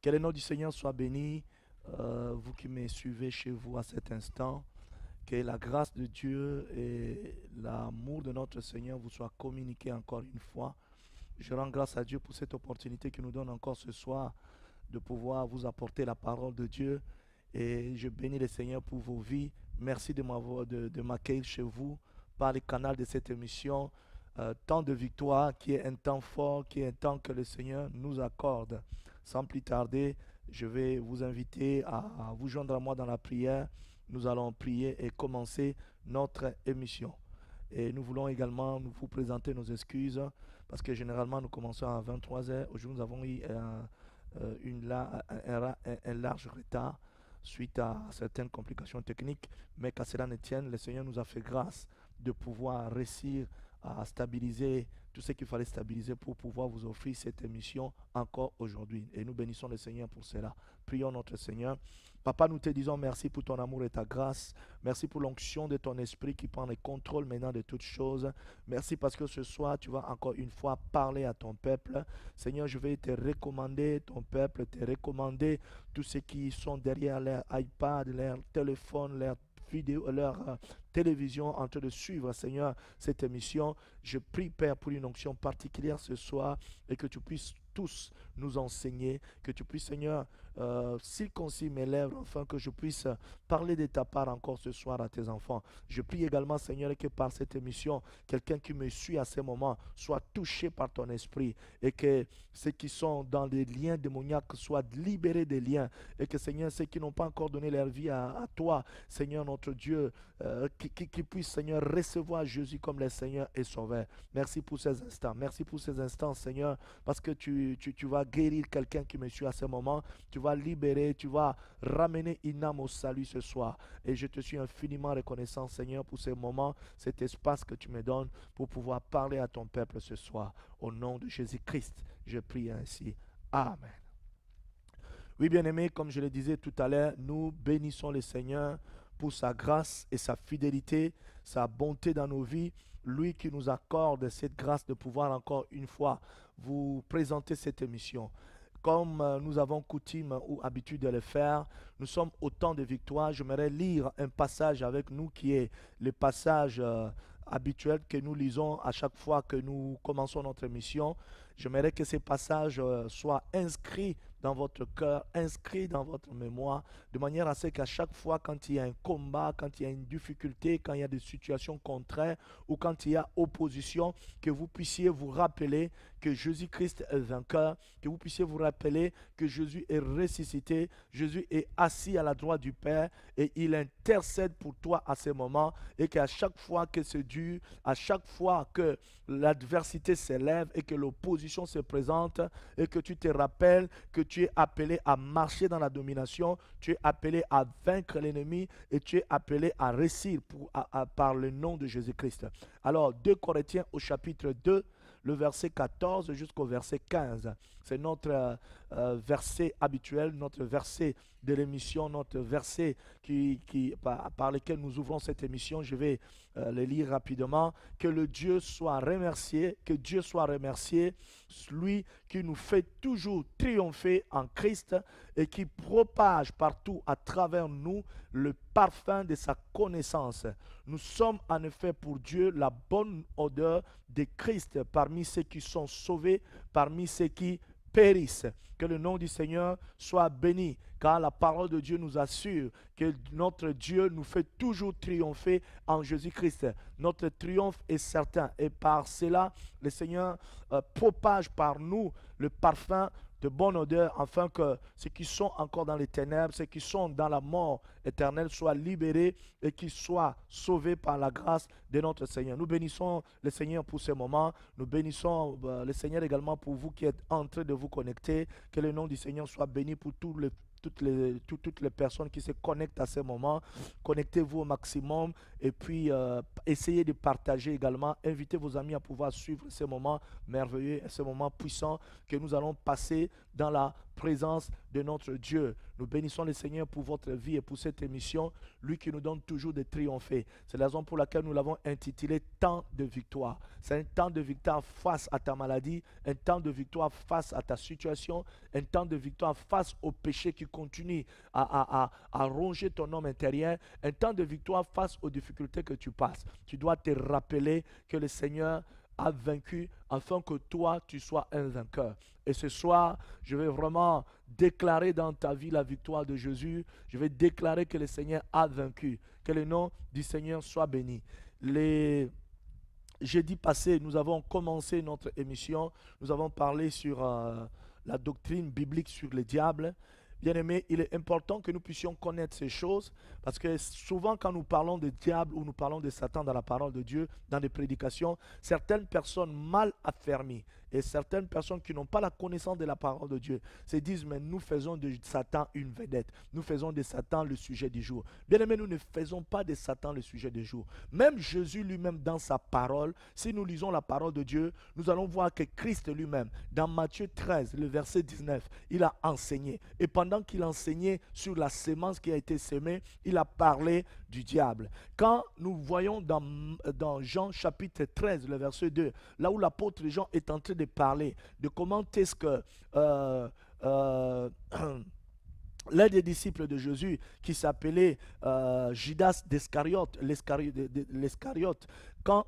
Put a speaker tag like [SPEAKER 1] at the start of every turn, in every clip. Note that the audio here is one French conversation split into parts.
[SPEAKER 1] Que le nom du Seigneur soit béni, vous qui me suivez chez vous à cet instant. Que la grâce de Dieu et l'amour de notre Seigneur vous soient communiqués encore une fois. Je rends grâce à Dieu pour cette opportunité qu'il nous donne encore ce soir de pouvoir vous apporter la parole de Dieu. Et je bénis le Seigneur pour vos vies. Merci de m'accueillir chez vous par le canal de cette émission. Temps de victoire qui est un temps fort, qui est un temps que le Seigneur nous accorde. Sans plus tarder, je vais vous inviter à vous joindre à moi dans la prière. Nous allons prier et commencer notre émission. Et nous voulons également vous présenter nos excuses parce que généralement nous commençons à 23 heures. Aujourd'hui, nous avons eu un large retard suite à certaines complications techniques, mais qu'à cela ne tienne, le Seigneur nous a fait grâce de pouvoir réussir à stabiliser tout ce qu'il fallait stabiliser pour pouvoir vous offrir cette émission encore aujourd'hui. Et nous bénissons le Seigneur pour cela. Prions notre Seigneur. Papa, nous te disons merci pour ton amour et ta grâce. Merci pour l'onction de ton esprit qui prend le contrôle maintenant de toutes choses. Merci parce que ce soir, tu vas encore une fois parler à ton peuple. Seigneur, je vais te recommander ton peuple, te recommander tous ceux qui sont derrière leur iPad, leur téléphone, leur vidéo, leur télévision en train de suivre, Seigneur, cette émission. Je prie, Père, pour une onction particulière ce soir et que tu puisses tous nous enseigner, que tu puisses, Seigneur, circoncire mes lèvres afin que je puisse parler de ta part encore ce soir à tes enfants. Je prie également, Seigneur, que par cette émission, quelqu'un qui me suit à ce moment soit touché par ton esprit et que ceux qui sont dans des liens démoniaques soient libérés des liens et que, Seigneur, ceux qui n'ont pas encore donné leur vie à toi, Seigneur notre Dieu, qui puissent, Seigneur, recevoir Jésus comme le Seigneur et Sauveur. Merci pour ces instants. Merci pour ces instants, Seigneur, parce que tu vas guérir quelqu'un qui me suit à ce moment. Tu vas libérer, tu vas ramener une âme au salut ce soir. Et je te suis infiniment reconnaissant, Seigneur, pour ce moment, cet espace que tu me donnes pour pouvoir parler à ton peuple ce soir. Au nom de Jésus-Christ, je prie ainsi. Amen. Oui, bien-aimés, comme je le disais tout à l'heure, nous bénissons le Seigneur pour sa grâce et sa fidélité, sa bonté dans nos vies. Lui qui nous accorde cette grâce de pouvoir encore une fois vous présenter cette émission. Comme nous avons coutume ou habitude de le faire, nous sommes au temps de victoire. J'aimerais lire un passage avec nous qui est le passage habituel que nous lisons à chaque fois que nous commençons notre émission. J'aimerais que ces passages soient inscrits dans votre cœur, inscrits dans votre mémoire, de manière à ce qu'à chaque fois, quand il y a un combat, quand il y a une difficulté, quand il y a des situations contraires ou quand il y a opposition, que vous puissiez vous rappeler que Jésus-Christ est vainqueur, que vous puissiez vous rappeler que Jésus est ressuscité, Jésus est assis à la droite du Père et il intercède pour toi à ce moment et qu'à chaque fois que c'est dur, à chaque fois que l'adversité s'élève et que l'opposition se présente et que tu te rappelles que tu es appelé à marcher dans la domination, tu es appelé à vaincre l'ennemi et tu es appelé à réussir par le nom de Jésus-Christ. Alors, 2 Corinthiens au chapitre 2, le verset 14 jusqu'au verset 15. C'est notre verset habituel, notre verset de l'émission, notre verset par lequel nous ouvrons cette émission. Je vais le lire rapidement. Que le Dieu soit remercié, que Dieu soit remercié, lui qui nous fait toujours triompher en Christ et qui propage partout à travers nous le parfum de sa connaissance. Nous sommes en effet pour Dieu la bonne odeur de Christ parmi ceux qui sont sauvés, parmi ceux qui périssent. Que le nom du Seigneur soit béni, car la parole de Dieu nous assure que notre Dieu nous fait toujours triompher en Jésus-Christ. Notre triomphe est certain et par cela, le Seigneur propage par nous le parfum de bonne odeur, afin que ceux qui sont encore dans les ténèbres, ceux qui sont dans la mort éternelle soient libérés et qu'ils soient sauvés par la grâce de notre Seigneur. Nous bénissons le Seigneur pour ce moment. Nous bénissons le Seigneur également pour vous qui êtes en train de vous connecter. Que le nom du Seigneur soit béni pour toutes les personnes qui se connectent à ce moment. Connectez-vous au maximum et puis essayez de partager également. Invitez vos amis à pouvoir suivre ce moment merveilleux, ce moment puissant que nous allons passer dans la présence de notre Dieu. Nous bénissons le Seigneur pour votre vie et pour cette émission, lui qui nous donne toujours de triompher. C'est la raison pour laquelle nous l'avons intitulé « Temps de victoire ». C'est un temps de victoire face à ta maladie, un temps de victoire face à ta situation, un temps de victoire face au péché qui continue à ronger ton homme intérieur, un temps de victoire face aux difficultés que tu passes. Tu dois te rappeler que le Seigneur a vaincu afin que toi, tu sois un vainqueur. Et ce soir, je vais vraiment déclarer dans ta vie la victoire de Jésus. Je vais déclarer que le Seigneur a vaincu. Que le nom du Seigneur soit béni. Les jeudi passé, nous avons commencé notre émission. Nous avons parlé sur la doctrine biblique sur le diable. Bien-aimés, il est important que nous puissions connaître ces choses parce que souvent quand nous parlons de diable ou nous parlons de Satan dans la parole de Dieu, dans les prédications, certaines personnes mal affermies et certaines personnes qui n'ont pas la connaissance de la parole de Dieu se disent mais nous faisons de Satan une vedette, nous faisons de Satan le sujet du jour. Bien-aimés, nous ne faisons pas de Satan le sujet du jour. Même Jésus lui-même dans sa parole, si nous lisons la parole de Dieu, nous allons voir que Christ lui-même, dans Matthieu 13, le verset 19, il a enseigné. Et pendant qu'il enseignait sur la sémence qui a été sémée, il a parlé du diable. Quand nous voyons dans Jean chapitre 13, le verset 2, là où l'apôtre Jean est en train de parler de comment est-ce que l'un des disciples de Jésus qui s'appelait Judas d'Iscariote, l'Iscariote, quand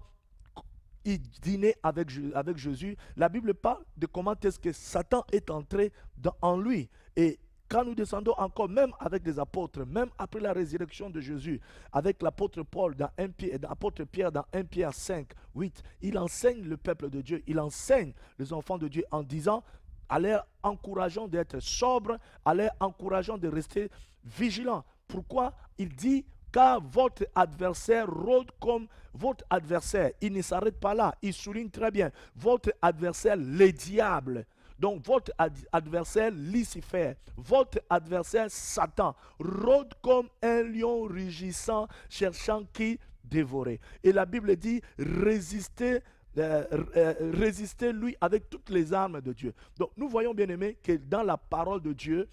[SPEAKER 1] il dînait avec Jésus, la Bible parle de comment est-ce que Satan est entré en lui. Et quand nous descendons encore, même avec les apôtres, même après la résurrection de Jésus, avec l'apôtre Paul, l'apôtre Pierre dans 1 Pierre 5, 8, il enseigne le peuple de Dieu, il enseigne les enfants de Dieu en disant, à l'air encourageant d'être sobre, à l'air encourageant de rester vigilant. Pourquoi? Il dit, car votre adversaire rôde comme votre adversaire. Il ne s'arrête pas là, il souligne très bien, votre adversaire, le diable. Donc votre adversaire Lucifer, votre adversaire Satan, rôde comme un lion rugissant, cherchant qui dévorer. Et la Bible dit, résistez lui avec toutes les armes de Dieu. Donc nous voyons bien aimé que dans la parole de Dieu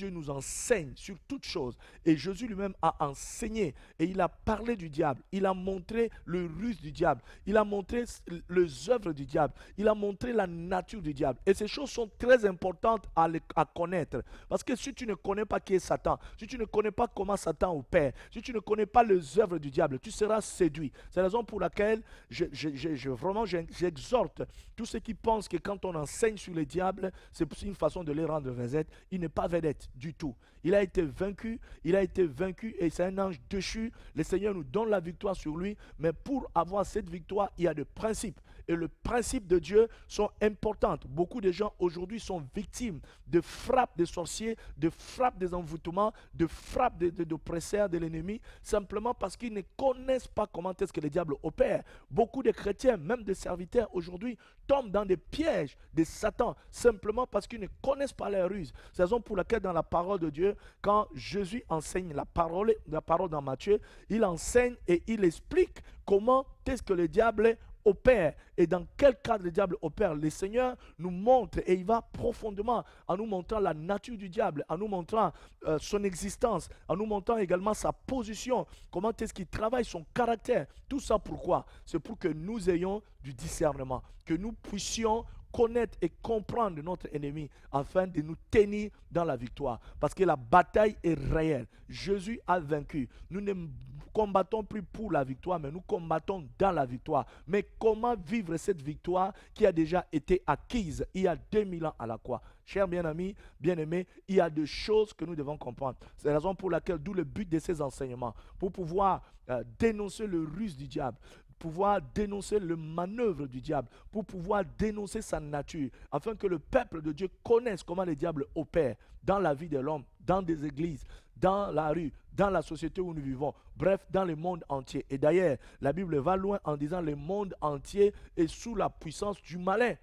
[SPEAKER 1] nous enseigne sur toutes choses. Et Jésus lui-même a enseigné et il a parlé du diable. Il a montré le ruse du diable. Il a montré les œuvres du diable. Il a montré la nature du diable. Et ces choses sont très importantes à connaître. Parce que si tu ne connais pas qui est Satan, si tu ne connais pas comment Satan opère, si tu ne connais pas les œuvres du diable, tu seras séduit. C'est la raison pour laquelle j'exhorte tous ceux qui pensent que quand on enseigne sur le diable, c'est une façon de les rendre vedettes. Il n'est pas vedette du tout. Il a été vaincu et c'est un ange déchu. Le Seigneur nous donne la victoire sur lui, mais pour avoir cette victoire, il y a des principes. Et les principes de Dieu sont importants. Beaucoup de gens aujourd'hui sont victimes de frappes des sorciers, de frappes des envoûtements, de frappes d'oppresseurs de l'ennemi, simplement parce qu'ils ne connaissent pas comment est-ce que le diable opère. Beaucoup de chrétiens, même des serviteurs aujourd'hui, tombent dans des pièges de Satan, simplement parce qu'ils ne connaissent pas les ruses. C'est la raison pour laquelle dans la parole de Dieu, quand Jésus enseigne la parole dans Matthieu, il enseigne et il explique comment est-ce que le diable opère et dans quel cadre le diable opère. Le Seigneur nous montre et il va profondément en nous montrant la nature du diable, en nous montrant son existence, en nous montrant également sa position, comment est-ce qu'il travaille, son caractère. Tout ça pourquoi? C'est pour que nous ayons du discernement, que nous puissions connaître et comprendre notre ennemi afin de nous tenir dans la victoire. Parce que la bataille est réelle. Jésus a vaincu. Nous ne combattons plus pour la victoire, mais nous combattons dans la victoire. Mais comment vivre cette victoire qui a déjà été acquise il y a 2000 ans à la croix? Chers bien-amis, bien-aimés, il y a des choses que nous devons comprendre. C'est la raison pour laquelle, d'où le but de ces enseignements, pour pouvoir dénoncer le ruse du diable, pouvoir dénoncer le manœuvre du diable, pour pouvoir dénoncer sa nature, afin que le peuple de Dieu connaisse comment le diable opère dans la vie de l'homme, dans des églises, dans la rue, dans la société où nous vivons, bref, dans le monde entier. Et d'ailleurs, la Bible va loin en disant le monde entier est sous la puissance du malin.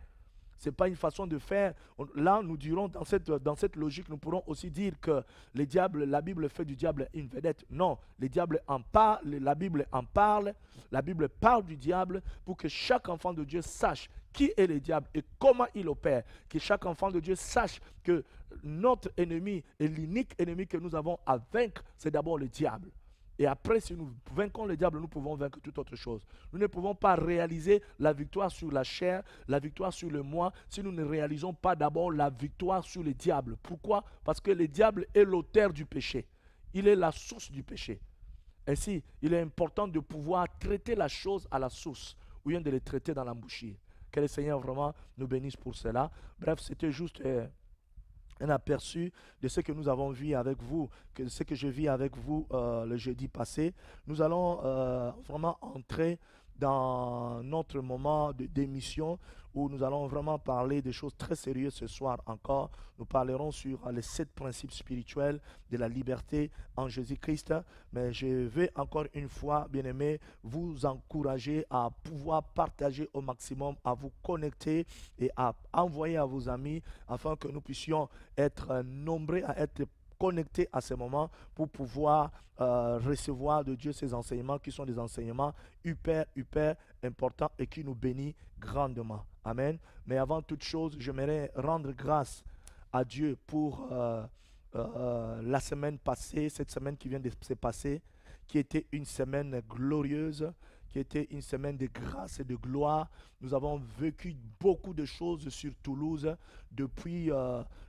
[SPEAKER 1] Ce n'est pas une façon de faire. Là, nous dirons, dans cette logique, nous pourrons aussi dire que le diable, la Bible fait du diable une vedette. Non, le diable en parle, la Bible en parle. La Bible parle du diable pour que chaque enfant de Dieu sache qui est le diable et comment il opère. Que chaque enfant de Dieu sache que notre ennemi et l'unique ennemi que nous avons à vaincre, c'est d'abord le diable. Et après, si nous vainquons le diable, nous pouvons vaincre toute autre chose. Nous ne pouvons pas réaliser la victoire sur la chair, la victoire sur le moi, si nous ne réalisons pas d'abord la victoire sur le diable. Pourquoi? Parce que le diable est l'auteur du péché. Il est la source du péché. Ainsi, il est important de pouvoir traiter la chose à la source, ou bien de les traiter dans l'embouchure. Que le Seigneur vraiment nous bénisse pour cela. Bref, c'était juste un aperçu de ce que nous avons vu avec vous, de ce que je vis avec vous le jeudi passé. Nous allons vraiment entrer dans notre moment d'émission où nous allons vraiment parler des choses très sérieuses ce soir encore. Nous parlerons sur les 7 principes spirituels de la liberté en Jésus-Christ. Mais je vais encore une fois, bien-aimés, vous encourager à pouvoir partager au maximum, à vous connecter et à envoyer à vos amis afin que nous puissions être nombreux à être connectés à ce moment pour pouvoir recevoir de Dieu ces enseignements qui sont des enseignements hyper importants et qui nous bénissent grandement. Amen. Mais avant toute chose, j'aimerais rendre grâce à Dieu pour la semaine passée, cette semaine qui vient de se passer, qui était une semaine glorieuse, qui était une semaine de grâce et de gloire. Nous avons vécu beaucoup de choses sur Toulouse depuis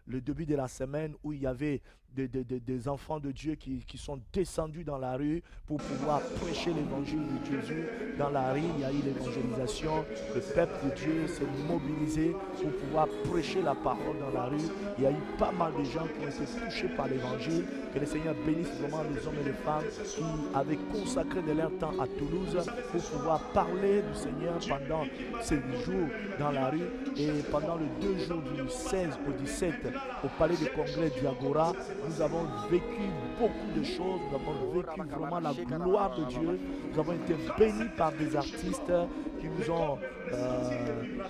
[SPEAKER 1] le début de la semaine où il y avait des enfants de Dieu qui sont descendus dans la rue pour pouvoir prêcher l'évangile de Jésus. Dans la rue, il y a eu l'évangélisation. Le peuple de Dieu s'est mobilisé pour pouvoir prêcher la parole dans la rue. Il y a eu pas mal de gens qui ont été touchés par l'évangile. Que le Seigneur bénisse vraiment les hommes et les femmes qui avaient consacré de leur temps à Toulouse pour pouvoir parler du Seigneur pendant ces jours dans la rue. Et pendant les 2 jours du 16 au 17 au palais de congrès d'Agora, nous avons vécu beaucoup de choses, nous avons vécu vraiment la gloire de Dieu, nous avons été bénis par des artistes qui nous ont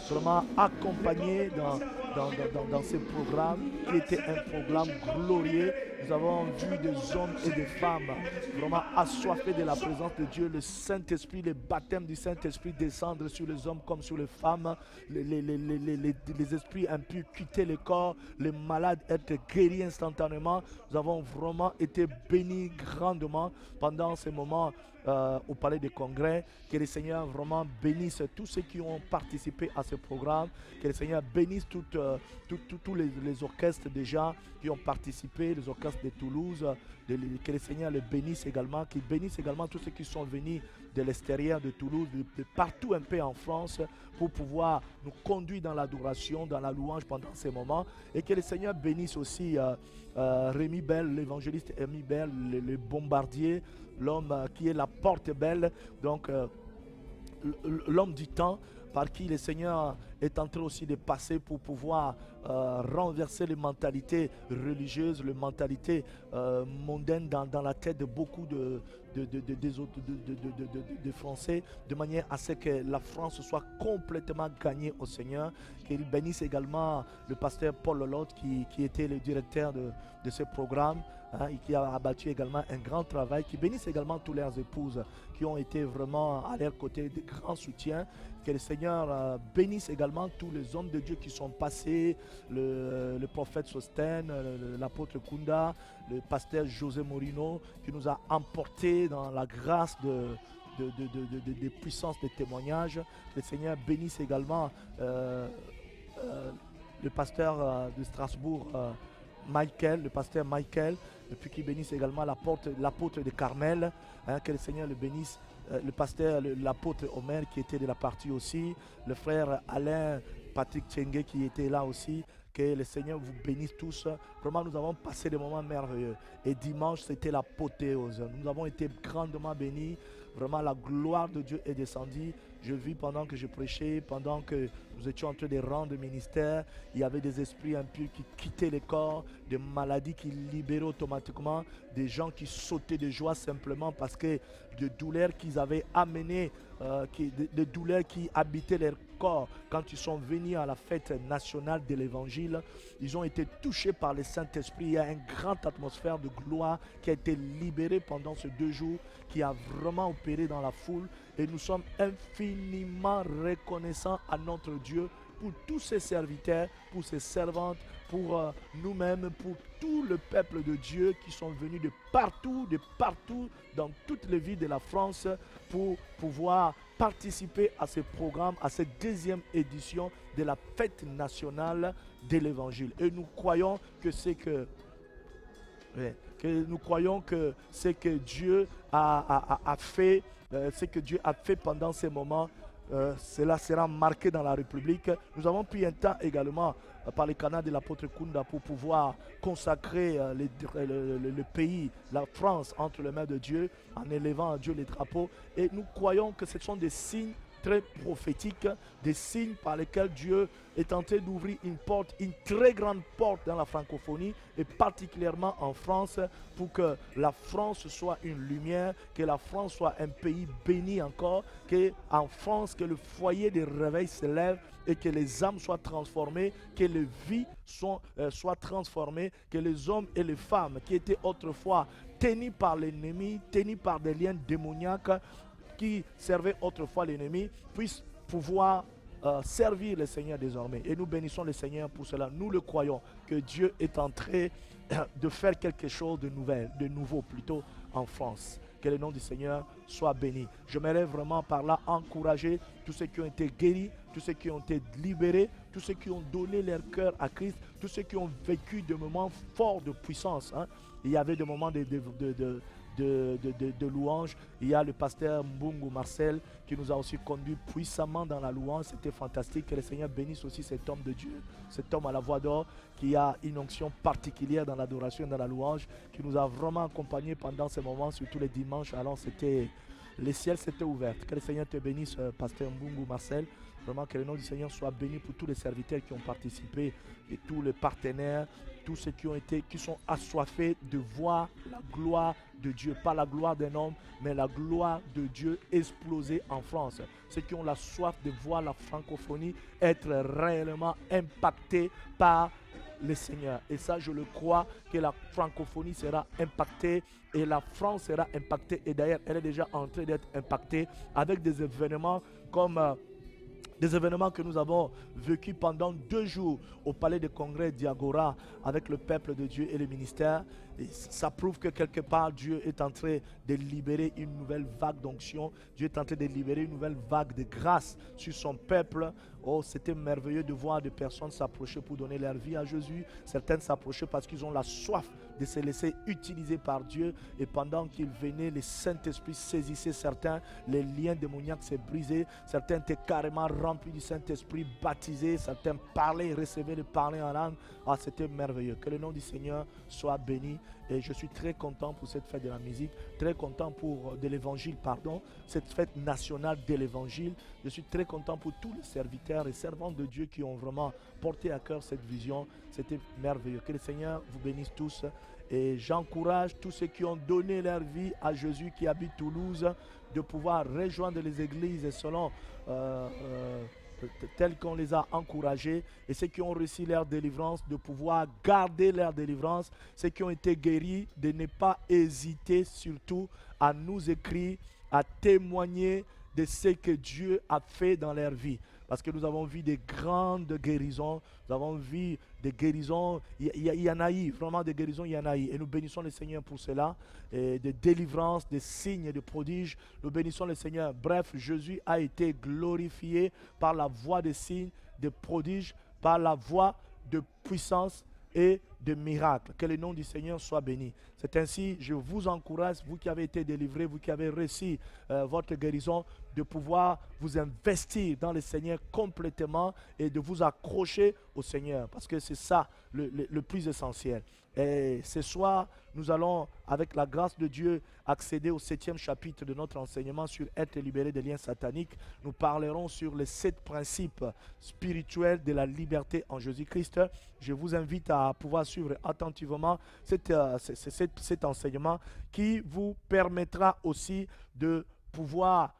[SPEAKER 1] vraiment accompagnés dans ce programme qui était un programme glorieux. Nous avons vu des hommes et des femmes vraiment assoiffés de la présence de Dieu, le Saint-Esprit, le baptême du Saint-Esprit descendre sur les hommes comme sur les femmes, les esprits impurs quitter le corps, les malades être guéris instantanément. Nous avons vraiment été bénis grandement pendant ces moments au palais des congrès. Que le Seigneur vraiment bénisse tous ceux qui ont participé à ce programme. Que le Seigneur bénisse tous les orchestres déjà qui ont participé, les orchestres de Toulouse. Que le Seigneur les bénisse également. Qu'il bénisse également tous ceux qui sont venus de l'extérieur de Toulouse, de partout un peu en France, pour pouvoir nous conduire dans l'adoration, dans la louange pendant ces moments. Et que le Seigneur bénisse aussi Rémi Bell, l'évangéliste Rémi Bell, le bombardier, l'homme qui est la porte belle, donc l'homme du temps par qui le Seigneur est en train aussi de passer pour pouvoir renverser les mentalités religieuses, les mentalités mondaines dans la tête de beaucoup de Français, de manière à ce que la France soit complètement gagnée au Seigneur. Qu'il bénisse également le pasteur Paul Lolotte qui était le directeur de ce programme. Et qui a abattu également un grand travail, qui bénisse également toutes leurs épouses qui ont été vraiment à leur côté de grands soutiens. Que le Seigneur bénisse également tous les hommes de Dieu qui sont passés, le prophète Sostène, l'apôtre Kunda, le pasteur José Morino, qui nous a emportés dans la grâce de puissance de témoignage. Que le Seigneur bénisse également le pasteur de Strasbourg, le pasteur Michael, et puis qui bénisse également l'apôtre de Carmel, que le Seigneur le bénisse, le pasteur, l'apôtre Omer qui était de la partie aussi, le frère Alain Patrick Tchengue qui était là aussi. Que le Seigneur vous bénisse tous. Vraiment, nous avons passé des moments merveilleux. Et dimanche, c'était l'apothéose. Nous avons été grandement bénis. Vraiment, la gloire de Dieu est descendue. Je vis pendant que je prêchais, pendant que nous étions en train de rendre ministère, il y avait des esprits impurs qui quittaient les corps, des maladies qui libéraient automatiquement, des gens qui sautaient de joie simplement parce que de douleurs qu'ils avaient amenées, des douleurs qui habitaient leur corps quand ils sont venus à la fête nationale de l'évangile, ils ont été touchés par le Saint-Esprit. Il y a une grande atmosphère de gloire qui a été libérée pendant ces 2 jours, qui a vraiment opéré dans la foule. Et nous sommes infiniment infiniment reconnaissants à notre Dieu pour tous ses serviteurs, pour ses servantes, pour nous-mêmes, pour tout le peuple de Dieu qui sont venus de partout, dans toutes les villes de la France pour pouvoir participer à ce programme, à cette deuxième édition de la fête nationale de l'Évangile. Et nous croyons que c'est que Dieu a fait, ce que Dieu a fait pendant ces moments, cela sera marqué dans la République. Nous avons pris un temps également par les canaux de l'apôtre Kunda pour pouvoir consacrer le pays, la France, entre les mains de Dieu, en élevant à Dieu les drapeaux. Et nous croyons que ce sont des signes très prophétiques, des signes par lesquels Dieu est en train d'ouvrir une porte, une très grande porte dans la francophonie et particulièrement en France, pour que la France soit une lumière, que la France soit un pays béni encore, que en France, que le foyer de réveil se lève et que les âmes soient transformées, que les vies soient transformées, que les hommes et les femmes qui étaient autrefois tenus par l'ennemi, tenus par des liens démoniaques, qui servaient autrefois l'ennemi, puissent pouvoir servir le Seigneur désormais. Et nous bénissons le Seigneur pour cela. Nous le croyons que Dieu est en train de faire quelque chose de nouveau plutôt en France. Que le nom du Seigneur soit béni. J'aimerais vraiment par là encourager tous ceux qui ont été guéris, tous ceux qui ont été libérés, tous ceux qui ont donné leur cœur à Christ, tous ceux qui ont vécu des moments forts de puissance. Il y avait des moments de louange. Il y a le pasteur Mbungu Marcel qui nous a aussi conduit puissamment dans la louange. C'était fantastique. Que le Seigneur bénisse aussi cet homme de Dieu, cet homme à la voix d'or qui a une onction particulière dans l'adoration et dans la louange, qui nous a vraiment accompagnés pendant ces moments, surtout les dimanches. Alors les ciels s'étaient ouverts. Que le Seigneur te bénisse, pasteur Mbungu Marcel. Vraiment que le nom du Seigneur soit béni pour tous les serviteurs qui ont participé et tous les partenaires, tous ceux qui sont assoiffés de voir la gloire de Dieu, pas la gloire d'un homme, mais la gloire de Dieu exploser en France. Ceux qui ont la soif de voir la francophonie être réellement impactée par le Seigneur. Et ça, je le crois, que la francophonie sera impactée et la France sera impactée. Et d'ailleurs, elle est déjà en train d'être impactée avec des événements comme des événements que nous avons vécus pendant 2 jours au palais de congrès d'Iagora avec le peuple de Dieu et le ministère. Et ça prouve que quelque part Dieu est en train de libérer une nouvelle vague d'onction. Dieu est en train de libérer une nouvelle vague de grâce sur son peuple. Oh, c'était merveilleux de voir des personnes s'approcher pour donner leur vie à Jésus. Certaines s'approchaient parce qu'ils ont la soif de se laisser utiliser par Dieu. Et pendant qu'ils venaient, le Saint-Esprit saisissait certains. Les liens démoniaques s'est brisés. Certains étaient carrément remplis du Saint-Esprit, baptisés. Certains parlaient et recevaient de parler en langue. Ah, c'était merveilleux. Que le nom du Seigneur soit béni. Et je suis très content pour cette fête de la musique, très content de l'évangile, cette fête nationale de l'évangile. Je suis très content pour tous les serviteurs et servantes de Dieu qui ont vraiment porté à cœur cette vision. C'était merveilleux. Que le Seigneur vous bénisse tous. Et j'encourage tous ceux qui ont donné leur vie à Jésus, qui habitent Toulouse, de pouvoir rejoindre les églises selon tels qu'on les a encouragés, et ceux qui ont reçu leur délivrance de pouvoir garder leur délivrance, ceux qui ont été guéris de ne pas hésiter surtout à nous écrire, à témoigner de ce que Dieu a fait dans leur vie. Parce que nous avons vu des grandes guérisons, nous avons vu des guérisons, il y en a eu, vraiment des guérisons, il y en a eu. Et nous bénissons le Seigneur pour cela, et des délivrances, des signes et des prodiges. Nous bénissons le Seigneur. Bref, Jésus a été glorifié par la voix des signes, des prodiges, par la voix de puissance et de miracles. Que le nom du Seigneur soit béni. C'est ainsi, je vous encourage, vous qui avez été délivrés, vous qui avez reçu votre guérison, de pouvoir vous investir dans le Seigneur complètement et de vous accrocher au Seigneur, parce que c'est ça le plus essentiel. Et ce soir, nous allons, avec la grâce de Dieu, accéder au 7e chapitre de notre enseignement sur être libéré des liens sataniques. Nous parlerons sur les 7 principes spirituels de la liberté en Jésus-Christ. Je vous invite à pouvoir suivre attentivement cet enseignement qui vous permettra aussi de pouvoir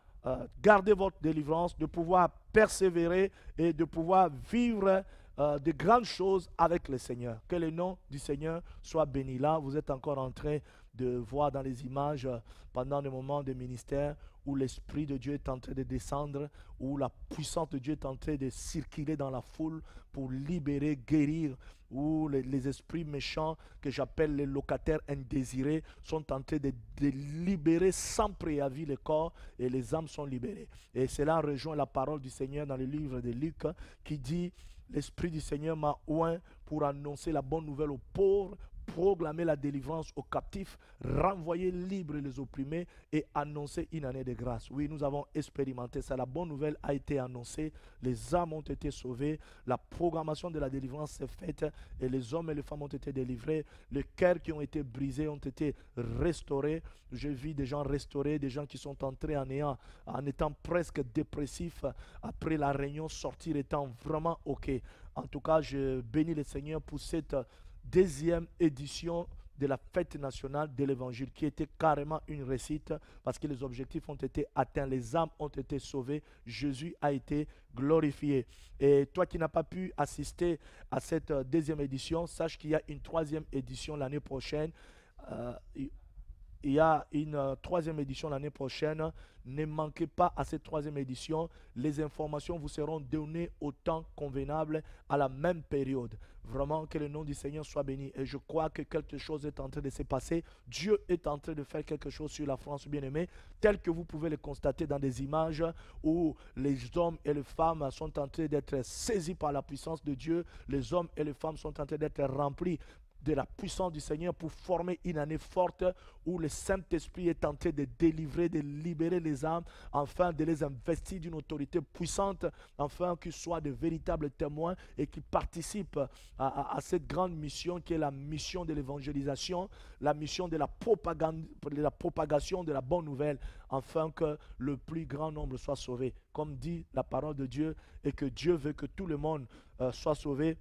[SPEAKER 1] garder votre délivrance, de pouvoir persévérer et de pouvoir vivre de grandes choses avec le Seigneur. Que le nom du Seigneur soit béni. Là, vous êtes encore en train de voir dans les images pendant le moment de ministère où l'Esprit de Dieu est en train de descendre, où la puissance de Dieu est en train de circuler dans la foule pour libérer, guérir, où les esprits méchants que j'appelle les locataires indésirés sont en train de libérer sans préavis le corps et les âmes sont libérées. Et cela rejoint la parole du Seigneur dans le livre de Luc qui dit: l'Esprit du Seigneur m'a oint pour annoncer la bonne nouvelle aux pauvres, proclamer la délivrance aux captifs, renvoyer libres les opprimés et annoncer une année de grâce. Oui, nous avons expérimenté ça. La bonne nouvelle a été annoncée, les âmes ont été sauvées, la programmation de la délivrance s'est faite et les hommes et les femmes ont été délivrés. Les cœurs qui ont été brisés ont été restaurés. Je vis des gens restaurés, des gens qui sont entrés en étant presque dépressifs après la réunion, sortir étant vraiment OK. En tout cas, je bénis le Seigneur pour cette deuxième édition de la fête nationale de l'évangile qui était carrément une réussite parce que les objectifs ont été atteints, les âmes ont été sauvées, Jésus a été glorifié. Et toi qui n'as pas pu assister à cette deuxième édition, sache qu'il y a une troisième édition l'année prochaine. Il y a une troisième édition l'année prochaine. Ne manquez pas à cette troisième édition. Les informations vous seront données au temps convenable à la même période. Vraiment, que le nom du Seigneur soit béni. Et je crois que quelque chose est en train de se passer. Dieu est en train de faire quelque chose sur la France bien-aimée, tel que vous pouvez le constater dans des images où les hommes et les femmes sont en train d'être saisis par la puissance de Dieu. Les hommes et les femmes sont en train d'être remplis de la puissance du Seigneur pour former une année forte où le Saint-Esprit est en train de délivrer, de libérer les âmes, afin de les investir d'une autorité puissante, afin qu'ils soient de véritables témoins et qu'ils participent à cette grande mission qui est la mission de l'évangélisation, la mission de la propagation de la bonne nouvelle, afin que le plus grand nombre soit sauvé. Comme dit la parole de Dieu, et que Dieu veut que tout le monde soit sauvé,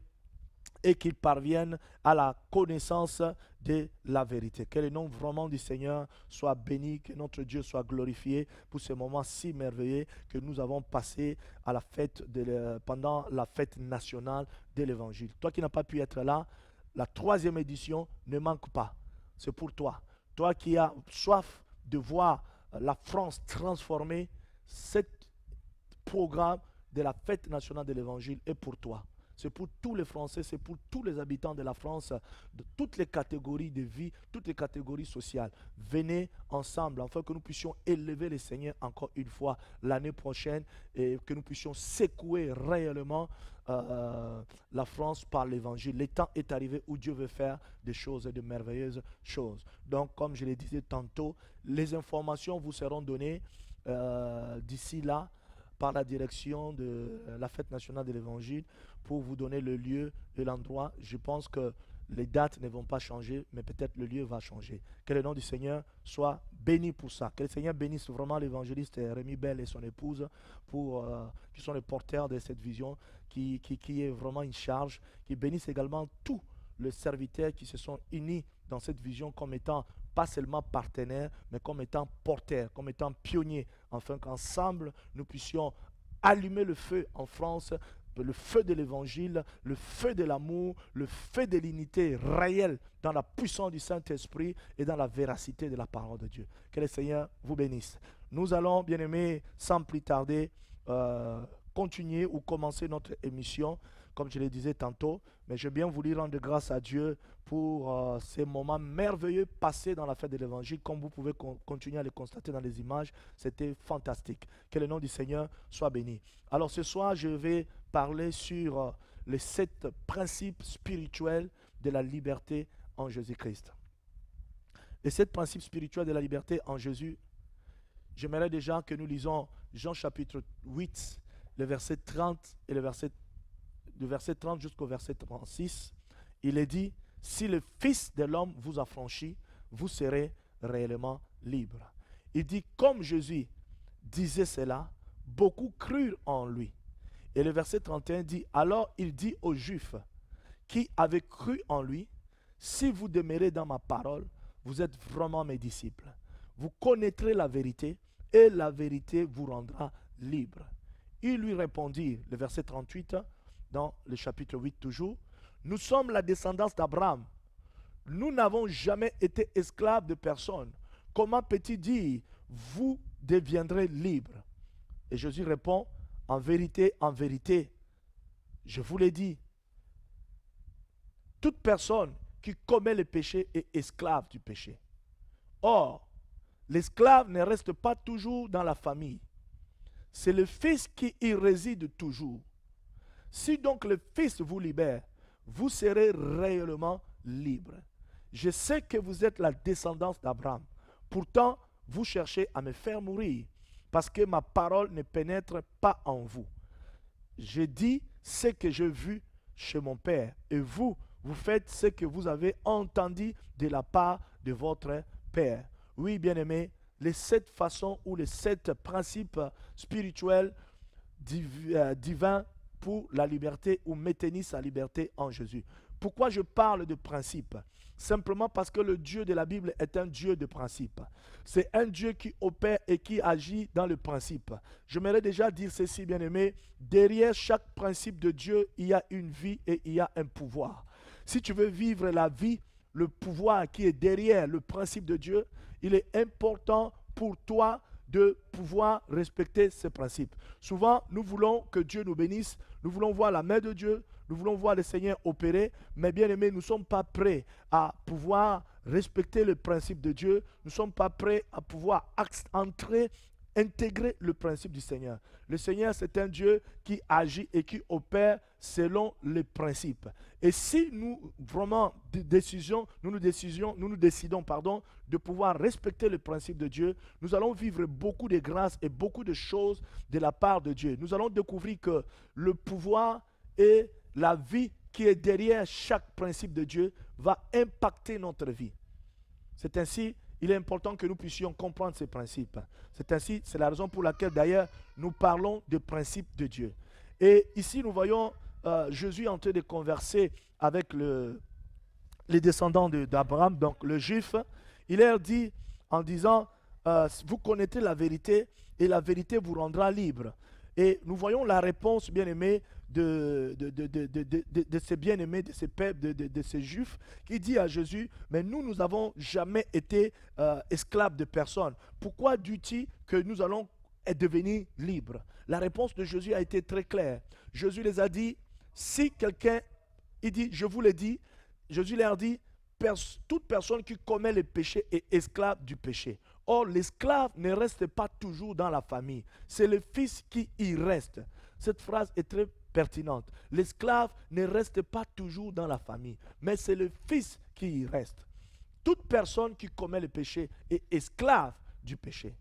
[SPEAKER 1] et qu'ils parviennent à la connaissance de la vérité. Que le nom vraiment du Seigneur soit béni, que notre Dieu soit glorifié pour ce moment si merveilleux que nous avons passé à la fête pendant la fête nationale de l'Évangile. Toi qui n'as pas pu être là, la troisième édition ne manque pas. C'est pour toi. Toi qui as soif de voir la France transformée, ce programme de la fête nationale de l'Évangile est pour toi. C'est pour tous les Français, c'est pour tous les habitants de la France, de toutes les catégories de vie, toutes les catégories sociales. Venez ensemble, afin que nous puissions élever le Seigneur encore une fois l'année prochaine et que nous puissions secouer réellement la France par l'évangile. Le temps est arrivé où Dieu veut faire des choses et de merveilleuses choses. Donc, comme je le disais tantôt, les informations vous seront données d'ici là, par la direction de la fête nationale de l'Évangile pour vous donner le lieu et l'endroit. Je pense que les dates ne vont pas changer, mais peut-être le lieu va changer. Que le nom du Seigneur soit béni pour ça. Que le Seigneur bénisse vraiment l'évangéliste Rémi Bell et son épouse qui sont les porteurs de cette vision, qui est vraiment une charge. Qui bénisse également tous les serviteurs qui se sont unis dans cette vision comme étant pas seulement partenaires, mais comme étant porteurs, comme étant pionniers, afin qu'ensemble, nous puissions allumer le feu en France, le feu de l'évangile, le feu de l'amour, le feu de l'unité réelle dans la puissance du Saint-Esprit et dans la véracité de la parole de Dieu. Que le Seigneur vous bénisse. Nous allons, bien-aimés, sans plus tarder, continuer ou commencer notre émission, comme je le disais tantôt, mais j'ai bien voulu rendre grâce à Dieu pour ces moments merveilleux passés dans la fête de l'Évangile. Comme vous pouvez continuer à le constater dans les images, c'était fantastique. Que le nom du Seigneur soit béni. Alors ce soir, je vais parler sur les 7 principes spirituels de la liberté en Jésus-Christ. Les 7 principes spirituels de la liberté en Jésus. J'aimerais déjà que nous lisons Jean chapitre 8, le verset 30 et le verset 30 jusqu'au verset 36. Il est dit: si le Fils de l'homme vous affranchit, vous serez réellement libre. Il dit, comme Jésus disait cela, beaucoup crurent en lui. Et le verset 31 dit, alors il dit aux Juifs qui avaient cru en lui, si vous demeurez dans ma parole, vous êtes vraiment mes disciples. Vous connaîtrez la vérité et la vérité vous rendra libre. Ils lui répondirent, le verset 38, dans le chapitre 8 toujours. Nous sommes la descendance d'Abraham. Nous n'avons jamais été esclaves de personne. Comment peut-il dire, vous deviendrez libres? Et Jésus répond, en vérité, je vous l'ai dit, toute personne qui commet le péché est esclave du péché. Or, l'esclave ne reste pas toujours dans la famille. C'est le Fils qui y réside toujours. Si donc le Fils vous libère, vous serez réellement libre. Je sais que vous êtes la descendance d'Abraham. Pourtant, vous cherchez à me faire mourir, parce que ma parole ne pénètre pas en vous. Je dis ce que j'ai vu chez mon Père, et vous, vous faites ce que vous avez entendu de la part de votre Père. Oui, bien-aimés, les 7 façons ou les 7 principes spirituels divins pour la liberté ou maintenir sa liberté en Jésus. Pourquoi je parle de principes? Simplement parce que le Dieu de la Bible est un Dieu de principes. C'est un Dieu qui opère et qui agit dans le principe. J'aimerais déjà dire ceci, bien-aimé. Derrière chaque principe de Dieu, il y a une vie et il y a un pouvoir. Si tu veux vivre la vie, le pouvoir qui est derrière le principe de Dieu, il est important pour toi de pouvoir respecter ces principes. Souvent, nous voulons que Dieu nous bénisse, nous voulons voir la main de Dieu, nous voulons voir le Seigneur opérer, mais bien aimés, nous ne sommes pas prêts à pouvoir respecter le principe de Dieu, nous ne sommes pas prêts à pouvoir intégrer le principe du Seigneur. Le Seigneur, c'est un Dieu qui agit et qui opère selon les principes. Et si nous vraiment nous décidons de pouvoir respecter le principe de Dieu, nous allons vivre beaucoup de grâces et beaucoup de choses de la part de Dieu. Nous allons découvrir que le pouvoir et la vie qui est derrière chaque principe de Dieu va impacter notre vie. C'est ainsi, il est important que nous puissions comprendre ces principes. C'est la raison pour laquelle d'ailleurs nous parlons des principes de Dieu. Et ici nous voyons Jésus en train de converser avec les descendants d'Abraham, donc le juif. Il leur dit en disant, vous connaîtrez la vérité et la vérité vous rendra libre. Et nous voyons la réponse, bien-aimée, de ces bien-aimés, de ces peuples, de ces juifs, qui dit à Jésus, mais nous n'avons jamais été esclaves de personne. Pourquoi dis-tu que nous allons devenir libres? La réponse de Jésus a été très claire. Jésus les a dit, si quelqu'un, il dit, je vous l'ai dit, Jésus leur dit, toute personne qui commet le péché est esclave du péché. Or, l'esclave ne reste pas toujours dans la famille. C'est le fils qui y reste. Cette phrase est très pertinente. L'esclave ne reste pas toujours dans la famille, mais c'est le fils qui y reste. Toute personne qui commet le péché est esclave du péché.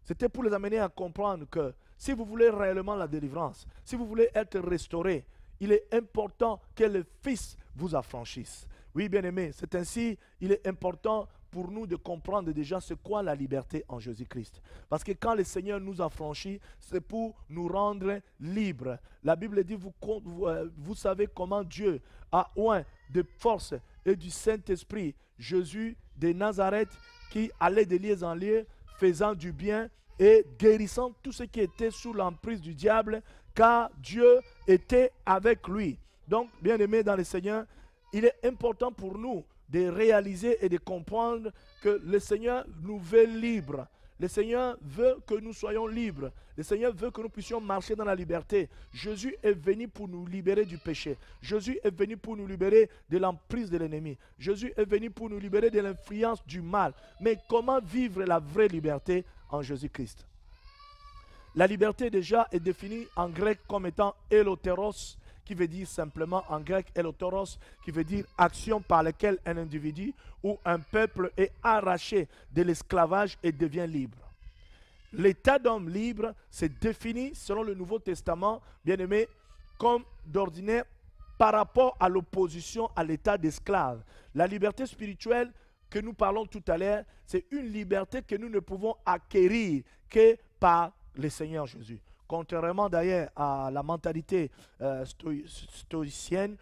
[SPEAKER 1] C'était pour les amener à comprendre que si vous voulez réellement la délivrance, si vous voulez être restauré, il est important que le Fils vous affranchisse. Oui, bien-aimé, c'est ainsi, il est important pour nous de comprendre déjà c'est quoi la liberté en Jésus-Christ. Parce que quand le Seigneur nous affranchit, c'est pour nous rendre libres. La Bible dit, vous savez comment Dieu a oint de force et du Saint-Esprit Jésus de Nazareth qui allait de lieu en lieu, faisant du bien et guérissant tout ce qui était sous l'emprise du diable, car Dieu était avec lui. Donc, bien-aimés dans le Seigneur, il est important pour nous de réaliser et de comprendre que le Seigneur nous veut libres. Le Seigneur veut que nous soyons libres. Le Seigneur veut que nous puissions marcher dans la liberté. Jésus est venu pour nous libérer du péché. Jésus est venu pour nous libérer de l'emprise de l'ennemi. Jésus est venu pour nous libérer de l'influence du mal. Mais comment vivre la vraie liberté en Jésus-Christ? La liberté déjà est définie en grec comme étant eloteros, qui veut dire simplement en grec eloteros, qui veut dire action par laquelle un individu ou un peuple est arraché de l'esclavage et devient libre. L'état d'homme libre se définit selon le Nouveau Testament, bien aimé, comme d'ordinaire par rapport à l'opposition à l'état d'esclave. La liberté spirituelle que nous parlons tout à l'heure, c'est une liberté que nous ne pouvons acquérir que par le Seigneur Jésus. Contrairement d'ailleurs à la mentalité stoïcienne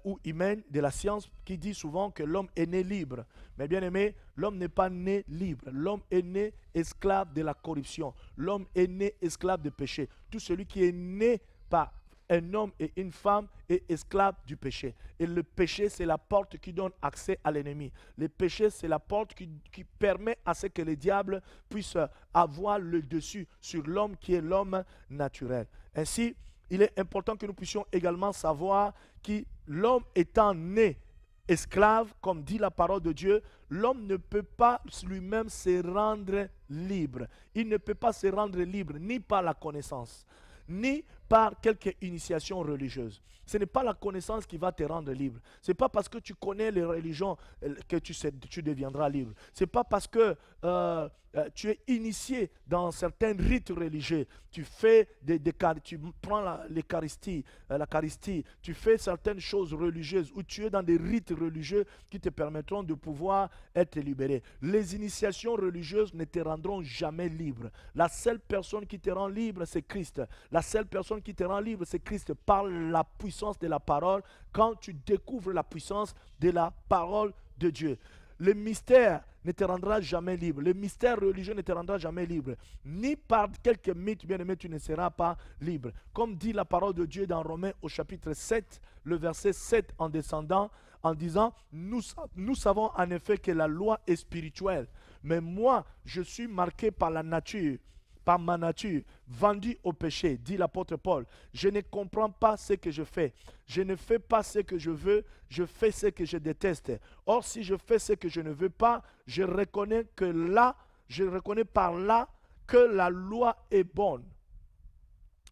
[SPEAKER 1] ou humaine de la science qui dit souvent que l'homme est né libre. Mais bien aimé, l'homme n'est pas né libre. L'homme est né esclave de la corruption. L'homme est né esclave de péché. Tout celui qui est né par un homme et une femme est esclave du péché. Et le péché, c'est la porte qui donne accès à l'ennemi. Le péché, c'est la porte qui permet à ce que le diable puisse avoir le dessus sur l'homme qui est l'homme naturel. Ainsi, il est important que nous puissions également savoir que l'homme étant né esclave, comme dit la parole de Dieu, l'homme ne peut pas lui-même se rendre libre. Il ne peut pas se rendre libre ni par la connaissance, ni par quelque initiation religieuse. Ce n'est pas la connaissance qui va te rendre libre. Ce n'est pas parce que tu connais les religions que tu deviendras libre. Ce n'est pas parce que tu es initié dans certains rites religieux. Tu fais tu prends l'Eucharistie, tu fais certaines choses religieuses ou tu es dans des rites religieux qui te permettront de pouvoir être libéré. Les initiations religieuses ne te rendront jamais libre. La seule personne qui te rend libre, c'est Christ. La seule personne qui te rend libre, c'est Christ par la puissance de la parole, quand tu découvres la puissance de la parole de Dieu. Le mystère ne te rendra jamais libre. Le mystère religieux ne te rendra jamais libre. Ni par quelques mythes, bien-aimé, tu ne seras pas libre. Comme dit la parole de Dieu dans Romains au chapitre 7, le verset 7 en descendant, en disant, nous savons en effet que la loi est spirituelle, mais moi, je suis marqué par la nature, par ma nature, vendu au péché, dit l'apôtre Paul. Je ne comprends pas ce que je fais. Je ne fais pas ce que je veux, je fais ce que je déteste. Or, si je fais ce que je ne veux pas, je reconnais par là que la loi est bonne.